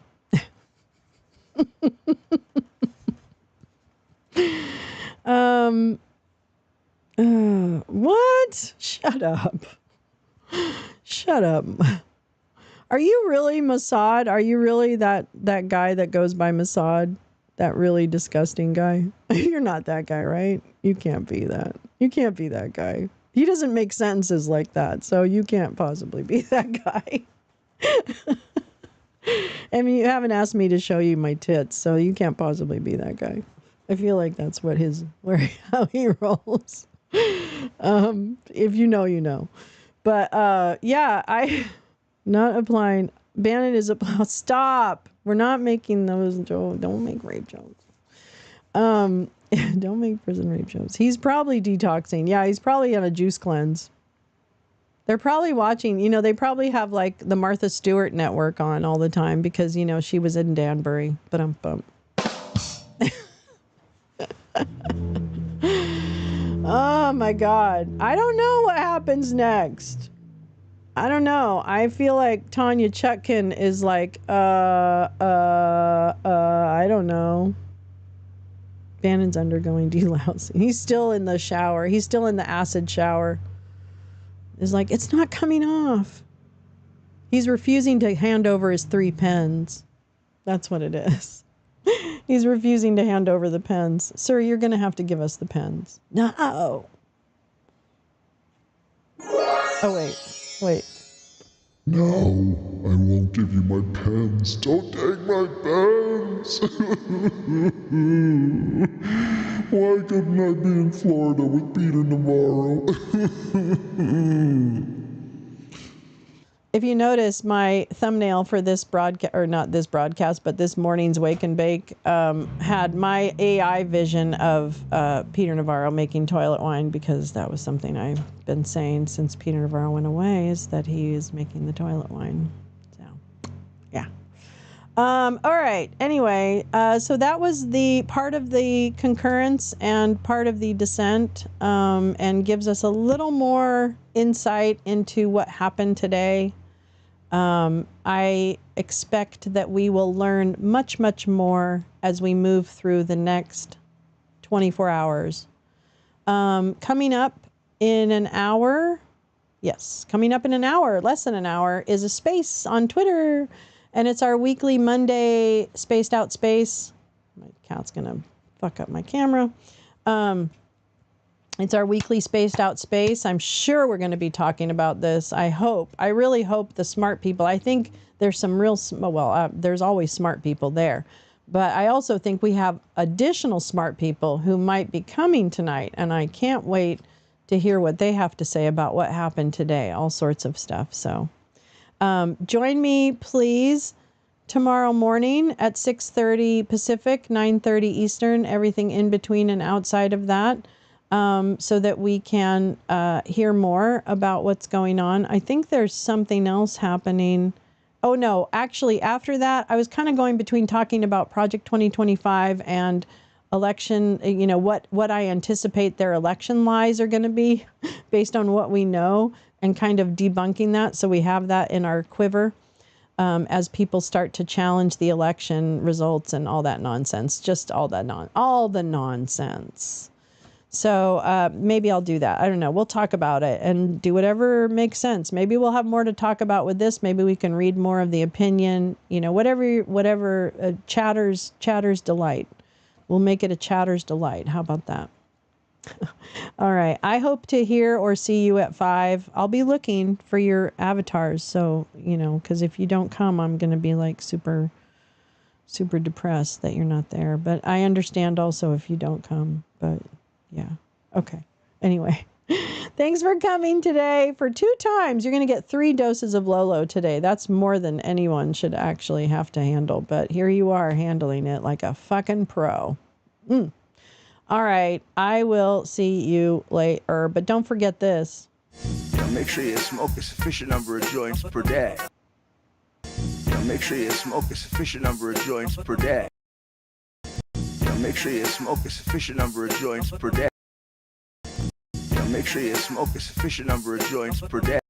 [SPEAKER 1] What? Shut up. Shut up. Are you really Mossad? Are you really that guy that goes by Mossad? That really disgusting guy? You're not that guy, right? You can't be that. You can't be that guy. He doesn't make sentences like that, so you can't possibly be that guy. I mean, you haven't asked me to show you my tits, so you can't possibly be that guy. I feel like that's what how he rolls. If you know, you know. But yeah, not applying. Bannon is applying. Stop. We're not making those jokes. Don't make rape jokes. Don't make prison rape jokes. He's probably detoxing. Yeah, he's probably on a juice cleanse. They're probably watching, they probably have like the Martha Stewart network on all the time because, she was in Danbury. But oh my God. I don't know what happens next. I don't know. I feel like Tanya Chutkin is like, I don't know. Bannon's undergoing delousing. He's still in the shower. He's still in the acid shower. It's like, it's not coming off. He's refusing to hand over his 3 pens. That's what it is. He's refusing to hand over the pens. Sir, you're going to have to give us the pens. No. Oh, wait.
[SPEAKER 7] No, I won't give you my pens. Don't take my pens. Why couldn't I be in Florida with Peter Navarro?
[SPEAKER 1] If you notice, my thumbnail for this broadcast, or not this broadcast, but this morning's Wake and Bake, had my AI vision of Peter Navarro making toilet wine, because that was something I've been saying since Peter Navarro went away, is that he is making the toilet wine. So, yeah. All right. Anyway, so that was the part of the concurrence and part of the dissent, and gives us a little more insight into what happened today. I expect that we will learn much, much more as we move through the next 24 hours. Coming up in an hour, less than an hour, is a space on Twitter. And it's our weekly Monday spaced out space. My cat's going to fuck up my camera. It's our weekly spaced out space. I'm sure we're going to be talking about this. I really hope the smart people, I think there's some real, there's always smart people there. But I also think we have additional smart people who might be coming tonight. And I can't wait to hear what they have to say about what happened today. All sorts of stuff. So join me, please, tomorrow morning at 6:30 Pacific, 9:30 Eastern, everything in between and outside of that. So that we can hear more about what's going on. I think there's something else happening. Oh, no, actually, after that, I was kind of going between talking about Project 2025 and election, what I anticipate their election lies are going to be based on what we know, and kind of debunking that. So we have that in our quiver as people start to challenge the election results and all that nonsense, just all the nonsense. So maybe I'll do that. I don't know. We'll talk about it and do whatever makes sense. Maybe we'll have more to talk about with this. Maybe we can read more of the opinion, whatever Chatter's delight. We'll make it a Chatter's delight. How about that? All right. I hope to hear or see you at 5. I'll be looking for your avatars. So, because if you don't come, I'm going to be like super, super depressed that you're not there. But I understand also if you don't come. But yeah. Okay. Anyway, thanks for coming today for 2 times. You're going to get 3 doses of Lolo today. That's more than anyone should actually have to handle. But here you are handling it like a fucking pro. All right. I will see you later. But don't forget this.
[SPEAKER 8] Make sure you smoke a sufficient number of joints per day. Make sure you smoke a sufficient number of joints per day. Make sure you smoke a sufficient number of joints per day. Make sure you smoke a sufficient number of joints per day.